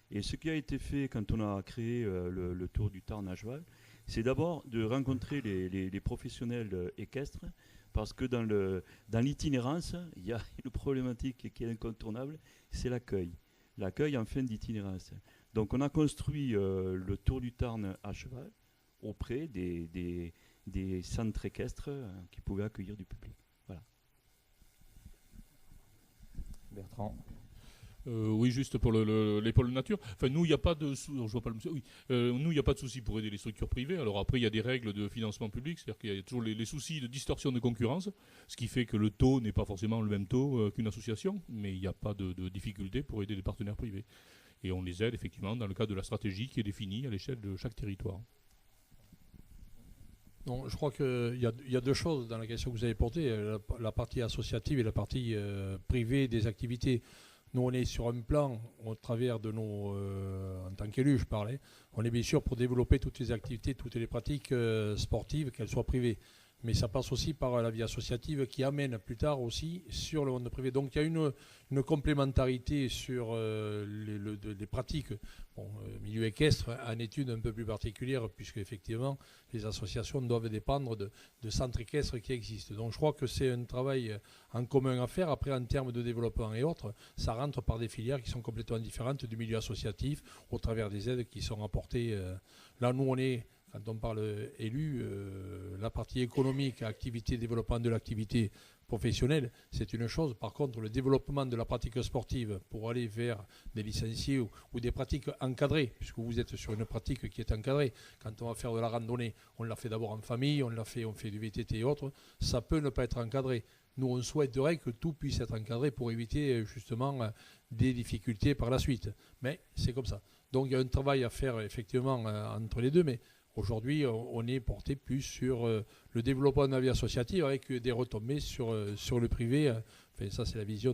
E: Et ce qui a été fait quand on a créé le tour du Tarn à cheval, c'est d'abord de rencontrer les professionnels équestres, parce que dans l'itinérance, il y a une problématique qui est incontournable, c'est l'accueil. L'accueil en fin d'itinérance. Donc on a construit le tour du Tarn à cheval auprès des centres équestres qui pouvaient accueillir du public. Voilà.
A: Bertrand.
D: Oui, juste pour les pôles nature. Enfin, nous, il n'y a pas de je vois pas le monsieur. Oui. Nous, il n'y a pas de souci pour aider les structures privées. Alors après, il y a des règles de financement public, c'est-à-dire qu'il y a toujours les soucis de distorsion de concurrence, ce qui fait que le taux n'est pas forcément le même taux qu'une association, mais il n'y a pas de difficulté pour aider les partenaires privés. Et on les aide effectivement dans le cadre de la stratégie qui est définie à l'échelle de chaque territoire.
B: Non, je crois qu'il y a deux choses dans la question que vous avez portée, la partie associative et la partie privée des activités. Nous, on est sur un plan, au travers de nos, en tant qu'élus, je parlais, on est bien sûr pour développer toutes les activités, toutes les pratiques sportives, qu'elles soient privées. Mais ça passe aussi par la vie associative qui amène plus tard aussi sur le monde privé. Donc il y a une complémentarité sur les pratiques. Bon, milieu équestre en étude un peu plus particulière, puisque effectivement les associations doivent dépendre de centres équestres qui existent. Donc je crois que c'est un travail en commun à faire. Après, en termes de développement et autres, ça rentre par des filières qui sont complètement différentes du milieu associatif au travers des aides qui sont apportées. Là, nous, on est... Quand on parle élu, la partie économique, activité, développement de l'activité professionnelle, c'est une chose. Par contre, le développement de la pratique sportive pour aller vers des licenciés ou des pratiques encadrées, puisque vous êtes sur une pratique qui est encadrée. Quand on va faire de la randonnée, on l'a fait d'abord en famille, on fait du VTT et autres. Ça peut ne pas être encadré. Nous, on souhaiterait que tout puisse être encadré pour éviter justement des difficultés par la suite. Mais c'est comme ça. Donc il y a un travail à faire effectivement entre les deux, mais Aujourd'hui, on est porté plus sur le développement de la vie associative avec des retombées sur le privé. Enfin, ça, c'est la vision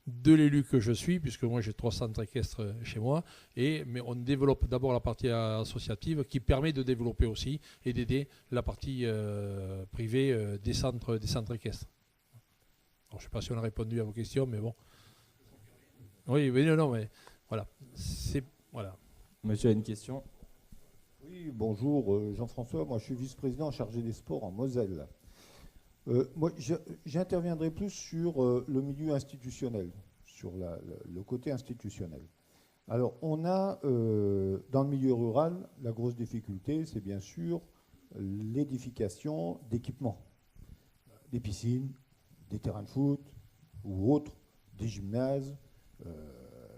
B: de l'élu que je suis, puisque moi, j'ai 3 centres équestres chez moi. Mais on développe d'abord la partie associative qui permet de développer aussi et d'aider la partie privée des centres équestres. Alors, je ne sais pas si on a répondu à vos questions, mais bon. Oui, mais non, mais voilà. Voilà.
A: Monsieur a une question.
G: Oui, bonjour Jean-François, moi je suis vice-président chargé des sports en Moselle. Moi j'interviendrai plus sur le milieu institutionnel, sur le côté institutionnel. Alors on a dans le milieu rural, la grosse difficulté c'est bien sûr l'édification d'équipements, des piscines, des terrains de foot ou autres, des gymnases,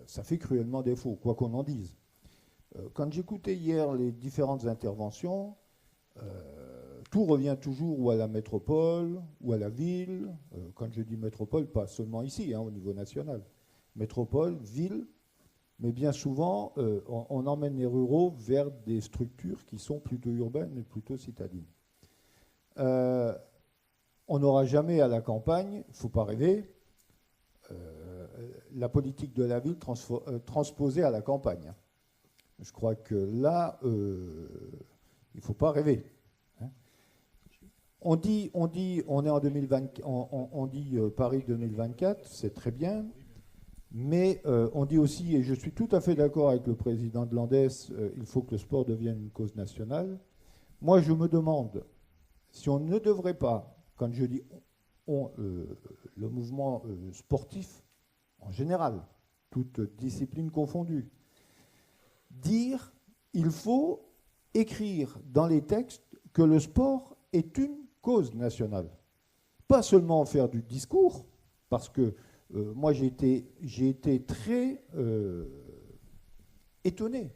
G: ça fait cruellement défaut, quoi qu'on en dise. Quand j'écoutais hier les différentes interventions, tout revient toujours ou à la métropole ou à la ville. Quand je dis métropole, pas seulement ici, au niveau national. Métropole, ville, mais bien souvent, on emmène les ruraux vers des structures qui sont plutôt urbaines et plutôt citadines. On n'aura jamais à la campagne, il ne faut pas rêver, la politique de la ville transposée à la campagne. Je crois que là, il ne faut pas rêver. On est en 2020, on dit Paris 2024, c'est très bien, mais on dit aussi, et je suis tout à fait d'accord avec le président de l'Andes, il faut que le sport devienne une cause nationale. Moi, je me demande si on ne devrait pas, quand je dis le mouvement sportif en général, toute discipline confondue, dire il faut écrire dans les textes que le sport est une cause nationale. Pas seulement faire du discours, parce que moi j'ai été très étonné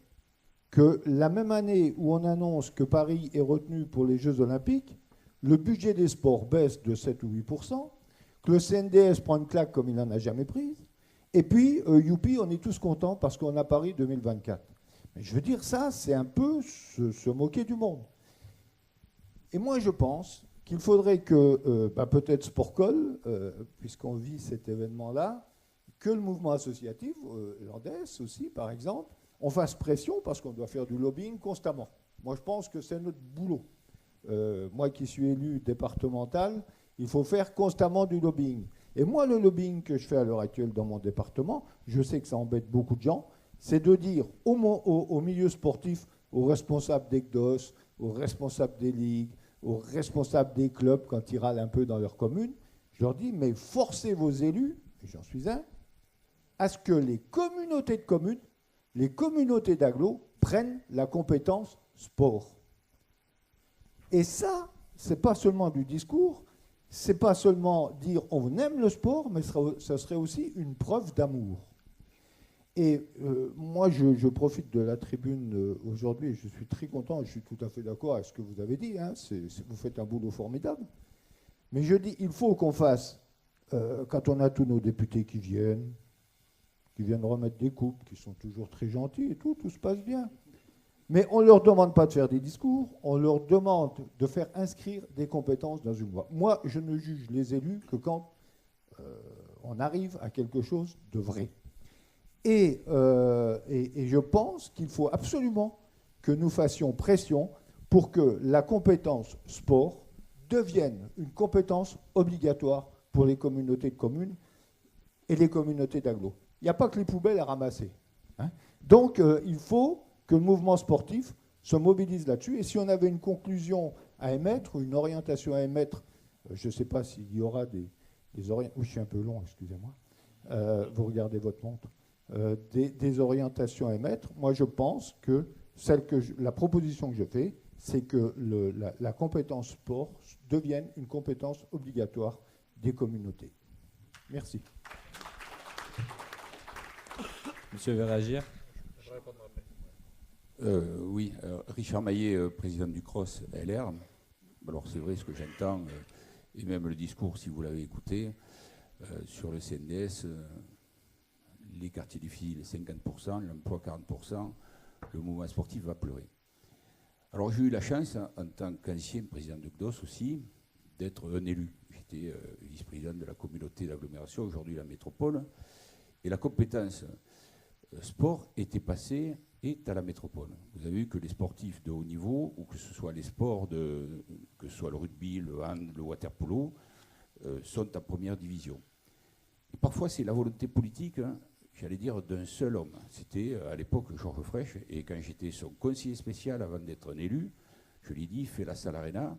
G: que la même année où on annonce que Paris est retenu pour les Jeux Olympiques, le budget des sports baisse de 7 ou 8%, que le CNDS prend une claque comme il n'en a jamais prise, et puis, youpi, on est tous contents parce qu'on a Paris 2024. Mais je veux dire, ça, c'est un peu se moquer du monde. Et moi, je pense qu'il faudrait que, peut-être Sportcol, puisqu'on vit cet événement-là, que le mouvement associatif, l'ANDES aussi, par exemple, on fasse pression parce qu'on doit faire du lobbying constamment. Moi, je pense que c'est notre boulot. Moi qui suis élu départemental, il faut faire constamment du lobbying. Et moi, le lobbying que je fais à l'heure actuelle dans mon département, je sais que ça embête beaucoup de gens, c'est de dire au milieu sportif, aux responsables d'ECDOS, aux responsables des ligues, aux responsables des clubs quand ils râlent un peu dans leur commune, je leur dis, mais forcez vos élus, et j'en suis un, à ce que les communautés de communes, les communautés d'agglos prennent la compétence sport. Et ça, c'est pas seulement du discours, c'est pas seulement dire on aime le sport, mais ça serait aussi une preuve d'amour. Et moi, je profite de la tribune aujourd'hui, et je suis très content, je suis tout à fait d'accord avec ce que vous avez dit, vous faites un boulot formidable. Mais je dis, il faut qu'on fasse, quand on a tous nos députés qui viennent remettre des coupes, qui sont toujours très gentils et tout se passe bien. Mais on ne leur demande pas de faire des discours, on leur demande de faire inscrire des compétences dans une loi. Moi, je ne juge les élus que quand on arrive à quelque chose de vrai. Et je pense qu'il faut absolument que nous fassions pression pour que la compétence sport devienne une compétence obligatoire pour les communautés de communes et les communautés d'agglos. Il n'y a pas que les poubelles à ramasser. Donc, il faut que le mouvement sportif se mobilise là-dessus. Et si on avait une conclusion à émettre, ou une orientation à émettre, je ne sais pas s'il y aura des orientations... Oui, je suis un peu long, excusez-moi. Vous regardez votre montre. Des orientations à émettre. Moi, je pense que la proposition que je fais, c'est que la compétence sport devienne une compétence obligatoire des communautés. Merci.
A: Monsieur veut réagir ?
H: Oui, Richard Maillet, président du CROSS LR. Alors c'est vrai ce que j'entends, et même le discours, si vous l'avez écouté, sur le CNDS, les quartiers difficiles 50%, l'emploi 40%, le mouvement sportif va pleurer. Alors j'ai eu la chance, en tant qu'ancien président de GDOS aussi, d'être un élu. J'étais vice-président de la communauté d'agglomération, aujourd'hui la métropole, et la compétence sport est à la métropole. Vous avez vu que les sportifs de haut niveau, ou que ce soit les sports, que ce soit le rugby, le hand, le water-polo, sont en première division. Et parfois c'est la volonté politique, j'allais dire, d'un seul homme. C'était à l'époque Georges Frêche, et quand j'étais son conseiller spécial avant d'être un élu, je lui ai dit, fais la salle Arena,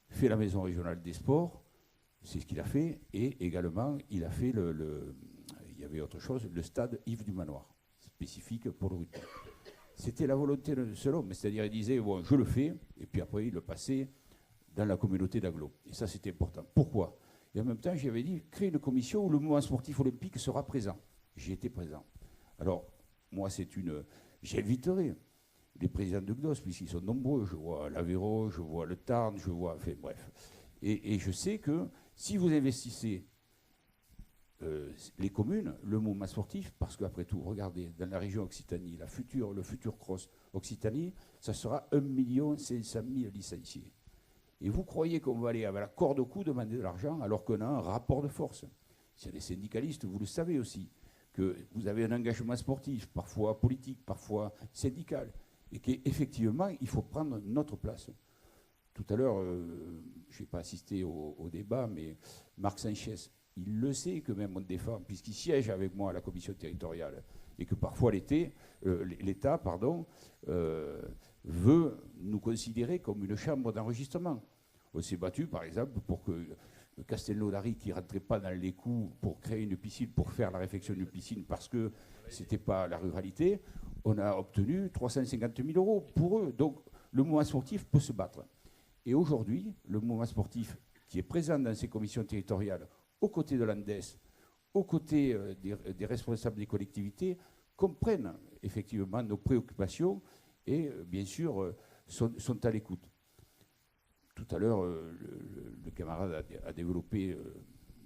H: fais la maison régionale des sports, c'est ce qu'il a fait, et également il a fait il y avait autre chose, le stade Yves du Manoir, spécifique pour le rugby. C'était la volonté d'un seul homme, c'est-à-dire il disait, bon, je le fais, et puis après il le passait dans la communauté d'agglo. Et ça c'était important. Pourquoi ? Et en même temps, j'avais dit, créer une commission où le mouvement sportif olympique sera présent. J'y étais présent. Alors, moi, j'inviterai les présidents de GDOS, puisqu'ils sont nombreux. Je vois l'Aveyron, je vois le Tarn, enfin bref. Et je sais que si vous investissez les communes, le mouvement sportif, parce qu'après tout, regardez, dans la région Occitanie, le futur cross Occitanie, ça sera 1 500 000 licenciés. Et vous croyez qu'on va aller avec la corde au cou demander de l'argent alors qu'on a un rapport de force? C'est des syndicalistes, vous le savez aussi, que vous avez un engagement sportif, parfois politique, parfois syndical, et qu'effectivement, il faut prendre notre place. Tout à l'heure, je n'ai pas assisté au débat, mais Marc Sanchez, il le sait que même on défend, puisqu'il siège avec moi à la commission territoriale, et que parfois l'État veut nous considérer comme une chambre d'enregistrement. On s'est battu, par exemple, pour que Castelnaudary, qui ne rentrait pas dans les coûts pour créer une piscine, pour faire la réfection d'une piscine, parce que ce n'était pas la ruralité, on a obtenu 350 000 € pour eux. Donc le mouvement sportif peut se battre. Et aujourd'hui, le mouvement sportif qui est présent dans ces commissions territoriales, aux côtés de l'ANDES, aux côtés des responsables des collectivités, comprennent effectivement nos préoccupations et bien sûr sont à l'écoute. Tout à l'heure, le camarade a développé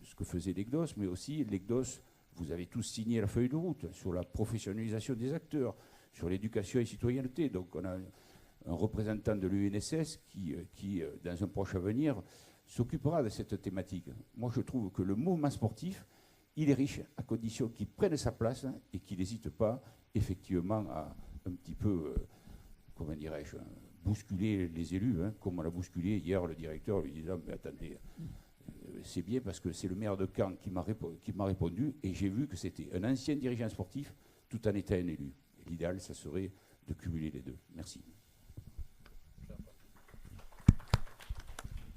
H: ce que faisait l'EGDOS, mais aussi l'EGDOS, vous avez tous signé la feuille de route sur la professionnalisation des acteurs, sur l'éducation et citoyenneté. Donc on a un représentant de l'UNSS qui, dans un proche avenir, s'occupera de cette thématique. Moi, je trouve que le mouvement sportif, il est riche à condition qu'il prenne sa place et qu'il n'hésite pas, effectivement, à un petit peu, comment dirais-je, bousculer les élus, comme on a bousculé hier le directeur, lui disant, mais attendez, c'est bien parce que c'est le maire de Caen qui m'a répondu, et j'ai vu que c'était un ancien dirigeant sportif tout en étant un élu. L'idéal, ça serait de cumuler les deux. Merci.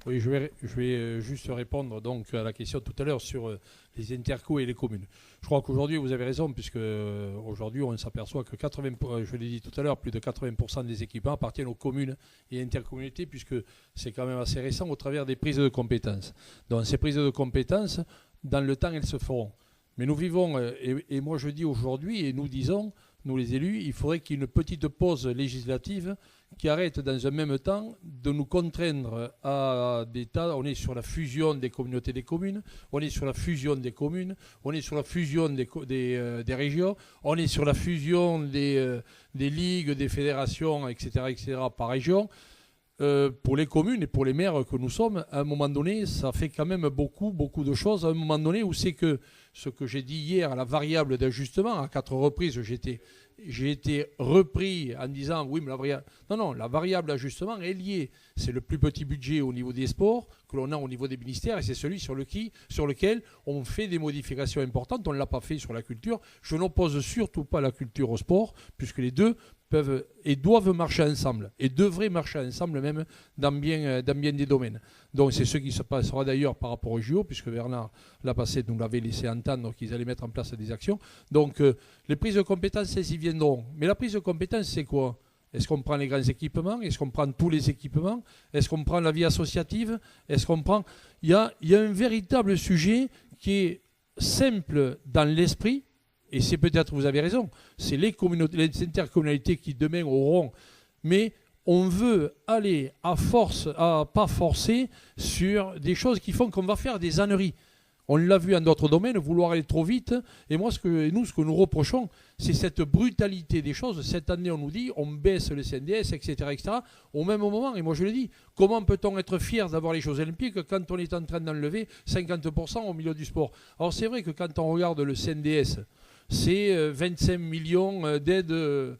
B: Oui, je vais juste répondre donc à la question tout à l'heure sur les intercos et les communes. Je crois qu'aujourd'hui, vous avez raison, puisque aujourd'hui, on s'aperçoit que 80%, je l'ai dit tout à l'heure, plus de 80% des équipements appartiennent aux communes et intercommunautés, puisque c'est quand même assez récent au travers des prises de compétences. Donc ces prises de compétences, dans le temps, elles se feront. Mais nous vivons, et moi je dis aujourd'hui, et nous disons, nous les élus, il faudrait qu'il y ait une petite pause législative qui arrête dans un même temps de nous contraindre à des tas. On est sur la fusion des communautés des communes, on est sur la fusion des communes, on est sur la fusion des régions, on est sur la fusion des ligues, des fédérations, etc. par région. Pour les communes et pour les maires que nous sommes, à un moment donné, ça fait quand même beaucoup de choses. À un moment donné où c'est que ce que j'ai dit hier, la variable d'ajustement, à 4 reprises, j'ai été repris en disant oui, mais la variable d'ajustement est liée. C'est le plus petit budget au niveau des sports que l'on a au niveau des ministères et c'est celui sur lequel on fait des modifications importantes. On ne l'a pas fait sur la culture. Je n'oppose surtout pas la culture au sport, puisque les deux peuvent et doivent marcher ensemble et devraient marcher ensemble même dans bien des domaines. Donc c'est ce qui se passera d'ailleurs par rapport au JO, puisque Bernard l'a passé, nous l'avait laissé entendre qu'ils allaient mettre en place des actions. Donc les prises de compétences, elles y viendront. Mais la prise de compétences, c'est quoi ? Est-ce qu'on prend les grands équipements ? Est-ce qu'on prend tous les équipements ? Est-ce qu'on prend la vie associative ? Est-ce qu'on prend... Il y a un véritable sujet qui est simple dans l'esprit, et c'est peut-être, vous avez raison, c'est les intercommunalités qui demain auront, mais on veut aller à pas forcer sur des choses qui font qu'on va faire des âneries. On l'a vu en d'autres domaines, vouloir aller trop vite. Et moi, ce que nous reprochons, c'est cette brutalité des choses. Cette année, on nous dit, on baisse le CNDS, etc., etc. Au même moment, et moi je le dis, comment peut-on être fier d'avoir les Jeux Olympiques quand on est en train d'enlever 50% au milieu du sport? Alors c'est vrai que quand on regarde le CNDS, c'est 25 millions d'aides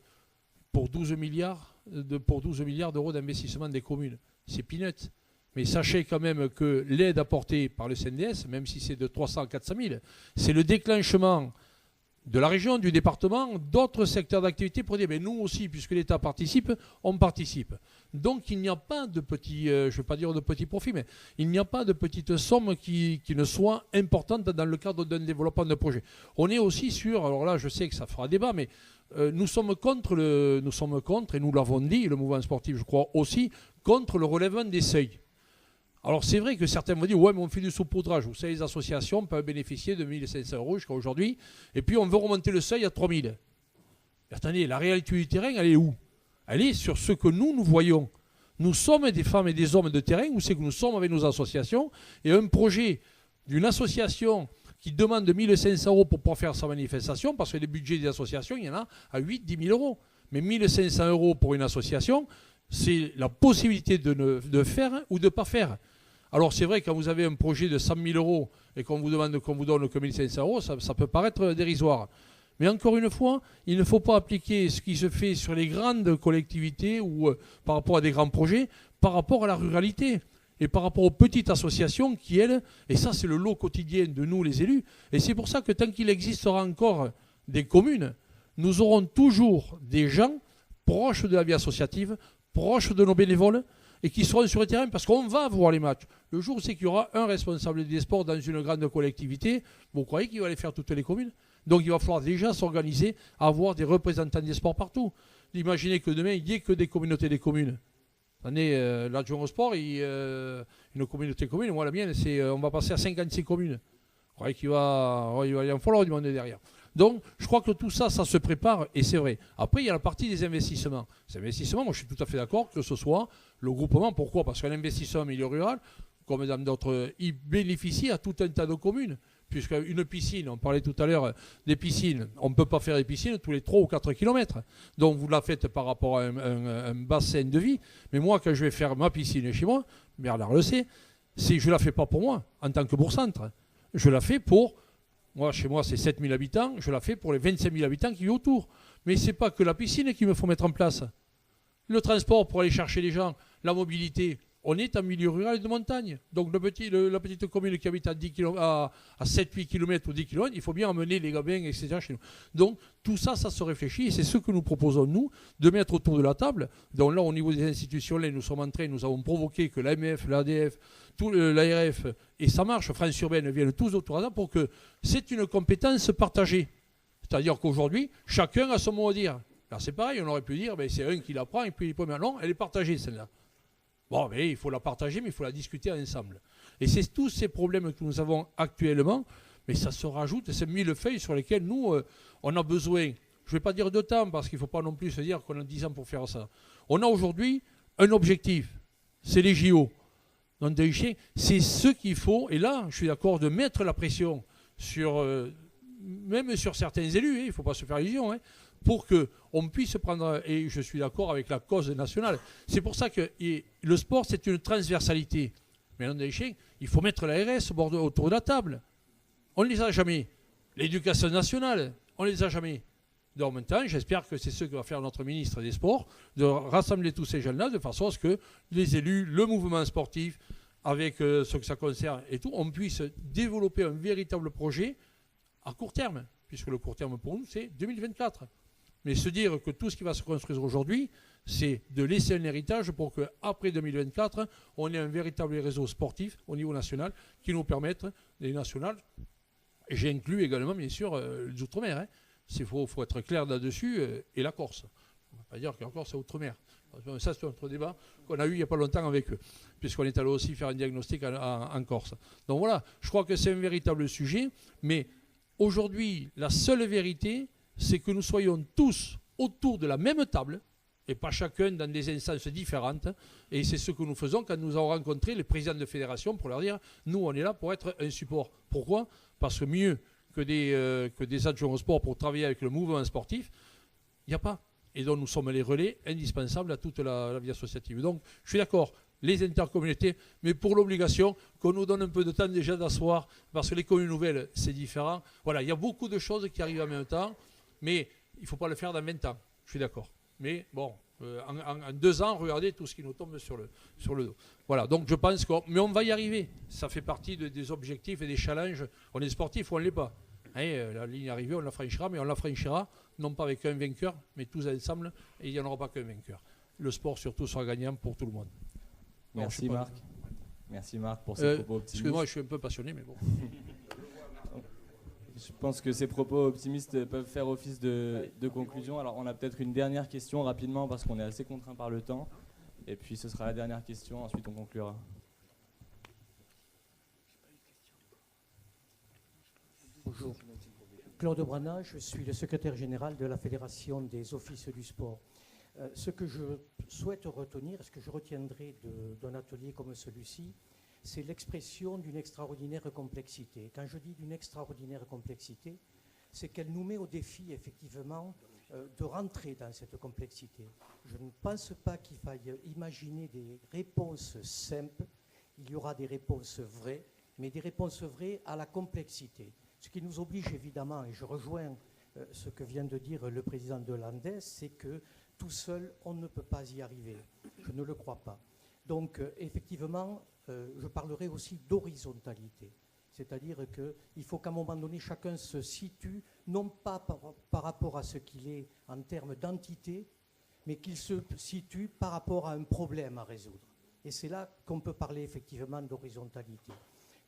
B: pour 12 milliards d'euros d'investissement des communes. C'est peanuts. Mais sachez quand même que l'aide apportée par le CNDS, même si c'est de 300 à 400 000, c'est le déclenchement de la région, du département, d'autres secteurs d'activité pour dire, mais nous aussi, puisque l'État participe, on participe. Donc il n'y a pas de petits, je ne veux pas dire de petits profits, mais il n'y a pas de petites sommes qui ne soient importantes dans le cadre d'un développement de projet. On est aussi sur, alors là je sais que ça fera débat, mais nous sommes contre, et nous l'avons dit, le mouvement sportif je crois aussi, contre le relèvement des seuils. Alors c'est vrai que certains vont dire, ouais mais on fait du saupoudrage, vous savez les associations peuvent bénéficier de 1 500 € jusqu'à aujourd'hui, et puis on veut remonter le seuil à 3 000. Mais attendez, la réalité du terrain, elle est où? Elle est sur ce que nous voyons. Nous sommes des femmes et des hommes de terrain, où c'est que nous sommes avec nos associations, et un projet d'une association qui demande 1 500 € pour pouvoir faire sa manifestation, parce que les budgets des associations, il y en a à 8-10 000 €. Mais 1 500 € pour une association, c'est la possibilité de faire ou de ne pas faire. Alors c'est vrai, quand vous avez un projet de 100 000 € et qu'on vous demande qu'on vous donne que 1 500 €, ça peut paraître dérisoire. Mais encore une fois, il ne faut pas appliquer ce qui se fait sur les grandes collectivités ou par rapport à des grands projets, par rapport à la ruralité et par rapport aux petites associations qui, elles, et ça c'est le lot quotidien de nous les élus, et c'est pour ça que tant qu'il existera encore des communes, nous aurons toujours des gens proches de la vie associative, proches de nos bénévoles, et qui seront sur le terrain parce qu'on va voir les matchs. Le jour où c'est qu'il y aura un responsable des sports dans une grande collectivité, vous croyez qu'il va aller faire toutes les communes? Donc il va falloir déjà s'organiser, avoir des représentants des sports partout. Imaginez que demain, il n'y ait que des communautés des communes. L'adjoint au sport, une communauté commune, moi la mienne, on va passer à 56 communes. Vous croyez qu'il va en falloir demander derrière. Donc, je crois que tout ça, ça se prépare, et c'est vrai. Après, il y a la partie des investissements. Ces investissements, moi, je suis tout à fait d'accord que ce soit le groupement. Pourquoi? Parce qu'un investissement en milieu rural, comme dans d'autres, il bénéficie à tout un tas de communes. Puisqu'une piscine, on parlait tout à l'heure des piscines, on ne peut pas faire des piscines tous les 3 ou 4 kilomètres. Donc, vous la faites par rapport à un bassin de vie. Mais moi, quand je vais faire ma piscine chez moi, Bernard le sait, je ne la fais pas pour moi, en tant que bourg-centre. Je la fais pour... Moi, chez moi, c'est 7 000 habitants. Je la fais pour les 25 000 habitants qui vivent autour. Mais ce n'est pas que la piscine qu'il me faut mettre en place. Le transport pour aller chercher les gens, la mobilité. On est en milieu rural et de montagne. Donc, la petite commune qui habite à 7-8 km ou 10 km, il faut bien emmener les gamins, etc. chez nous. Donc, tout ça, ça se réfléchit. Et c'est ce que nous proposons, nous, de mettre autour de la table. Donc là, au niveau des institutions, là, nous sommes en train, nous avons provoqué que l'AMF, l'ADF, l'ARF et ça marche, France Urbaine viennent tous autour de ça pour que c'est une compétence partagée. C'est-à-dire qu'aujourd'hui, chacun a son mot à dire. Là, c'est pareil, on aurait pu dire, c'est un qui la prend et puis il peut... Non, elle est partagée, celle-là. Bon, mais il faut la partager, mais il faut la discuter ensemble. Et c'est tous ces problèmes que nous avons actuellement, mais ça se rajoute, c'est millefeuilles sur lesquels nous, on a besoin, je ne vais pas dire de temps, parce qu'il ne faut pas non plus se dire qu'on a 10 ans pour faire ça. On a aujourd'hui un objectif, c'est les JO. Donc, c'est ce qu'il faut, et là, je suis d'accord de mettre la pression sur, même sur certains élus, il ne faut pas se faire illusion, pour qu'on puisse prendre, et je suis d'accord avec la cause nationale. C'est pour ça que le sport, c'est une transversalité. Mais il faut mettre l'ARS autour de la table. On ne les a jamais. L'éducation nationale, on ne les a jamais. Donc maintenant, j'espère que c'est ce que va faire notre ministre des Sports, de rassembler tous ces jeunes-là de façon à ce que les élus, le mouvement sportif, avec ce que ça concerne et tout, on puisse développer un véritable projet à court terme, puisque le court terme pour nous, c'est 2024. Mais se dire que tout ce qui va se construire aujourd'hui, c'est de laisser un héritage pour qu'après 2024, on ait un véritable réseau sportif au niveau national qui nous permette, les nationales, et j'ai inclus également, bien sûr, les Outre-mer. Il faut être clair là-dessus, et la Corse. On ne va pas dire que la Corse, c'est Outre-mer. Ça, c'est notre débat qu'on a eu il n'y a pas longtemps avec eux, puisqu'on est allé aussi faire un diagnostic en Corse. Donc voilà, je crois que c'est un véritable sujet, mais aujourd'hui, la seule vérité, c'est que nous soyons tous autour de la même table,
I: et pas chacun dans des instances différentes. Et c'est ce que nous faisons quand nous avons rencontré les présidents de fédération pour leur dire, nous, on est là pour être un support. Pourquoi ? Parce que mieux que des adjoints au sport pour travailler avec le mouvement sportif, il n'y a pas. Et donc, nous sommes les relais indispensables à toute la vie associative. Donc, je suis d'accord, les intercommunautés, mais pour l'obligation qu'on nous donne un peu de temps déjà d'asseoir, parce que les communes nouvelles, c'est différent. Voilà, il y a beaucoup de choses qui arrivent en même temps, mais il ne faut pas le faire dans 20 ans. Je suis d'accord. Mais bon, en 2 ans, regardez tout ce qui nous tombe sur le dos. Voilà, donc je pense mais on va y arriver. Ça fait partie des objectifs et des challenges. On est sportif ou on ne l'est pas. La ligne arrivée, on la franchira, mais on la franchira, non pas avec un vainqueur, mais tous ensemble, et il n'y en aura pas qu'un vainqueur. Le sport, surtout, sera gagnant pour tout le monde.
A: Merci Marc. Merci Marc pour ces propos optimistes.
I: Excusez-moi, je suis un peu passionné, mais bon.
A: Je pense que ces propos optimistes peuvent faire office de conclusion. Alors on a peut-être une dernière question rapidement parce qu'on est assez contraint par le temps. Et puis ce sera la dernière question, ensuite on conclura.
J: Bonjour. Claude Brana, je suis le secrétaire général de la Fédération des offices du sport. Ce que je souhaite retenir, ce que je retiendrai d'un atelier comme celui-ci, c'est l'expression d'une extraordinaire complexité. Quand je dis d'une extraordinaire complexité, c'est qu'elle nous met au défi, effectivement, de rentrer dans cette complexité. Je ne pense pas qu'il faille imaginer des réponses simples. Il y aura des réponses vraies, mais des réponses vraies à la complexité. Ce qui nous oblige évidemment, et je rejoins ce que vient de dire le président de l'ANDES, c'est que tout seul, on ne peut pas y arriver. Je ne le crois pas. Donc, effectivement, je parlerai aussi d'horizontalité. C'est-à-dire qu'il faut qu'à un moment donné, chacun se situe, non pas par rapport à ce qu'il est en termes d'entité, mais qu'il se situe par rapport à un problème à résoudre. Et c'est là qu'on peut parler effectivement d'horizontalité.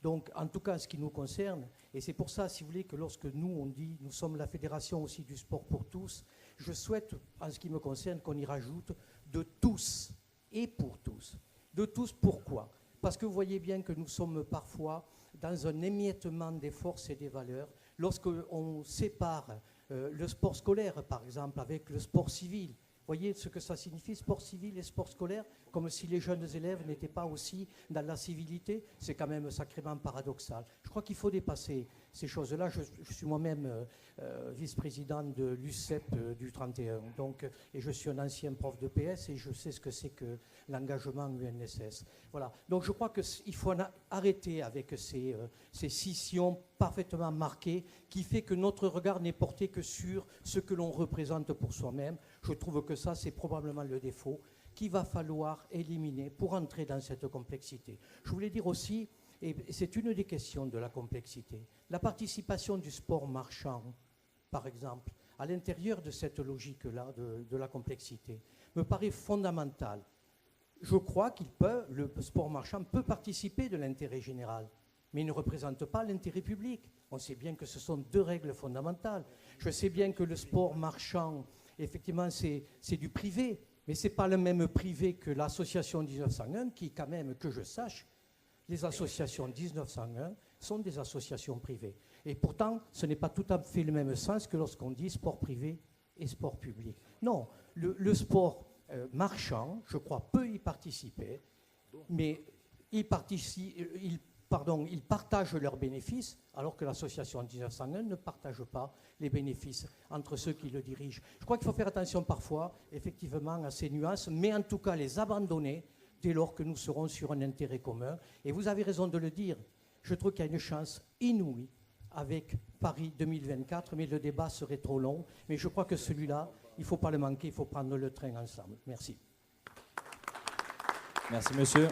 J: Donc, en tout cas, ce qui nous concerne, et c'est pour ça, si vous voulez, que lorsque on dit, nous sommes la fédération aussi du sport pour tous, je souhaite, en ce qui me concerne, qu'on y rajoute de tous et pour tous. De tous, pourquoi ? Parce que vous voyez bien que nous sommes parfois dans un émiettement des forces et des valeurs. Lorsqu'on sépare le sport scolaire, par exemple, avec le sport civil, vous voyez ce que ça signifie, sport civil et sport scolaire, comme si les jeunes élèves n'étaient pas aussi dans la civilité. C'est quand même sacrément paradoxal. Je crois qu'il faut dépasser ces choses-là. Je suis moi-même vice-président de l'UCEP du 31, donc, et je suis un ancien prof de PS et je sais ce que c'est que l'engagement UNSS. Voilà. Donc je crois qu'il faut arrêter avec ces scissions parfaitement marquées qui fait que notre regard n'est porté que sur ce que l'on représente pour soi-même. Je trouve que ça, c'est probablement le défaut qu'il va falloir éliminer pour entrer dans cette complexité. Je voulais dire aussi, et c'est une des questions de la complexité, la participation du sport marchand, par exemple, à l'intérieur de cette logique-là de la complexité, me paraît fondamentale. Je crois le sport marchand peut participer de l'intérêt général, mais il ne représente pas l'intérêt public. On sait bien que ce sont 2 règles fondamentales. Je sais bien que le sport marchand, effectivement, c'est du privé, mais ce n'est pas le même privé que l'association 1901, qui, quand même, que je sache, les associations 1901 sont des associations privées. Et pourtant, ce n'est pas tout à fait le même sens que lorsqu'on dit sport privé et sport public. Non, le sport marchand, je crois, peut y participer, mais ils partagent leurs bénéfices, alors que l'association 1901 ne partage pas les bénéfices entre ceux qui le dirigent. Je crois qu'il faut faire attention parfois, effectivement, à ces nuances, mais en tout cas les abandonner dès lors que nous serons sur un intérêt commun. Et vous avez raison de le dire, je trouve qu'il y a une chance inouïe avec Paris 2024, mais le débat serait trop long. Mais je crois que celui-là, il ne faut pas le manquer, il faut prendre le train ensemble. Merci.
A: Merci monsieur.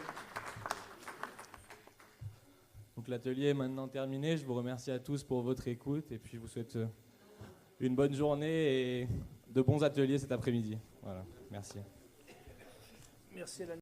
A: Donc l'atelier est maintenant terminé. Je vous remercie à tous pour votre écoute et puis je vous souhaite une bonne journée et de bons ateliers cet après-midi. Voilà, merci.
C: Merci.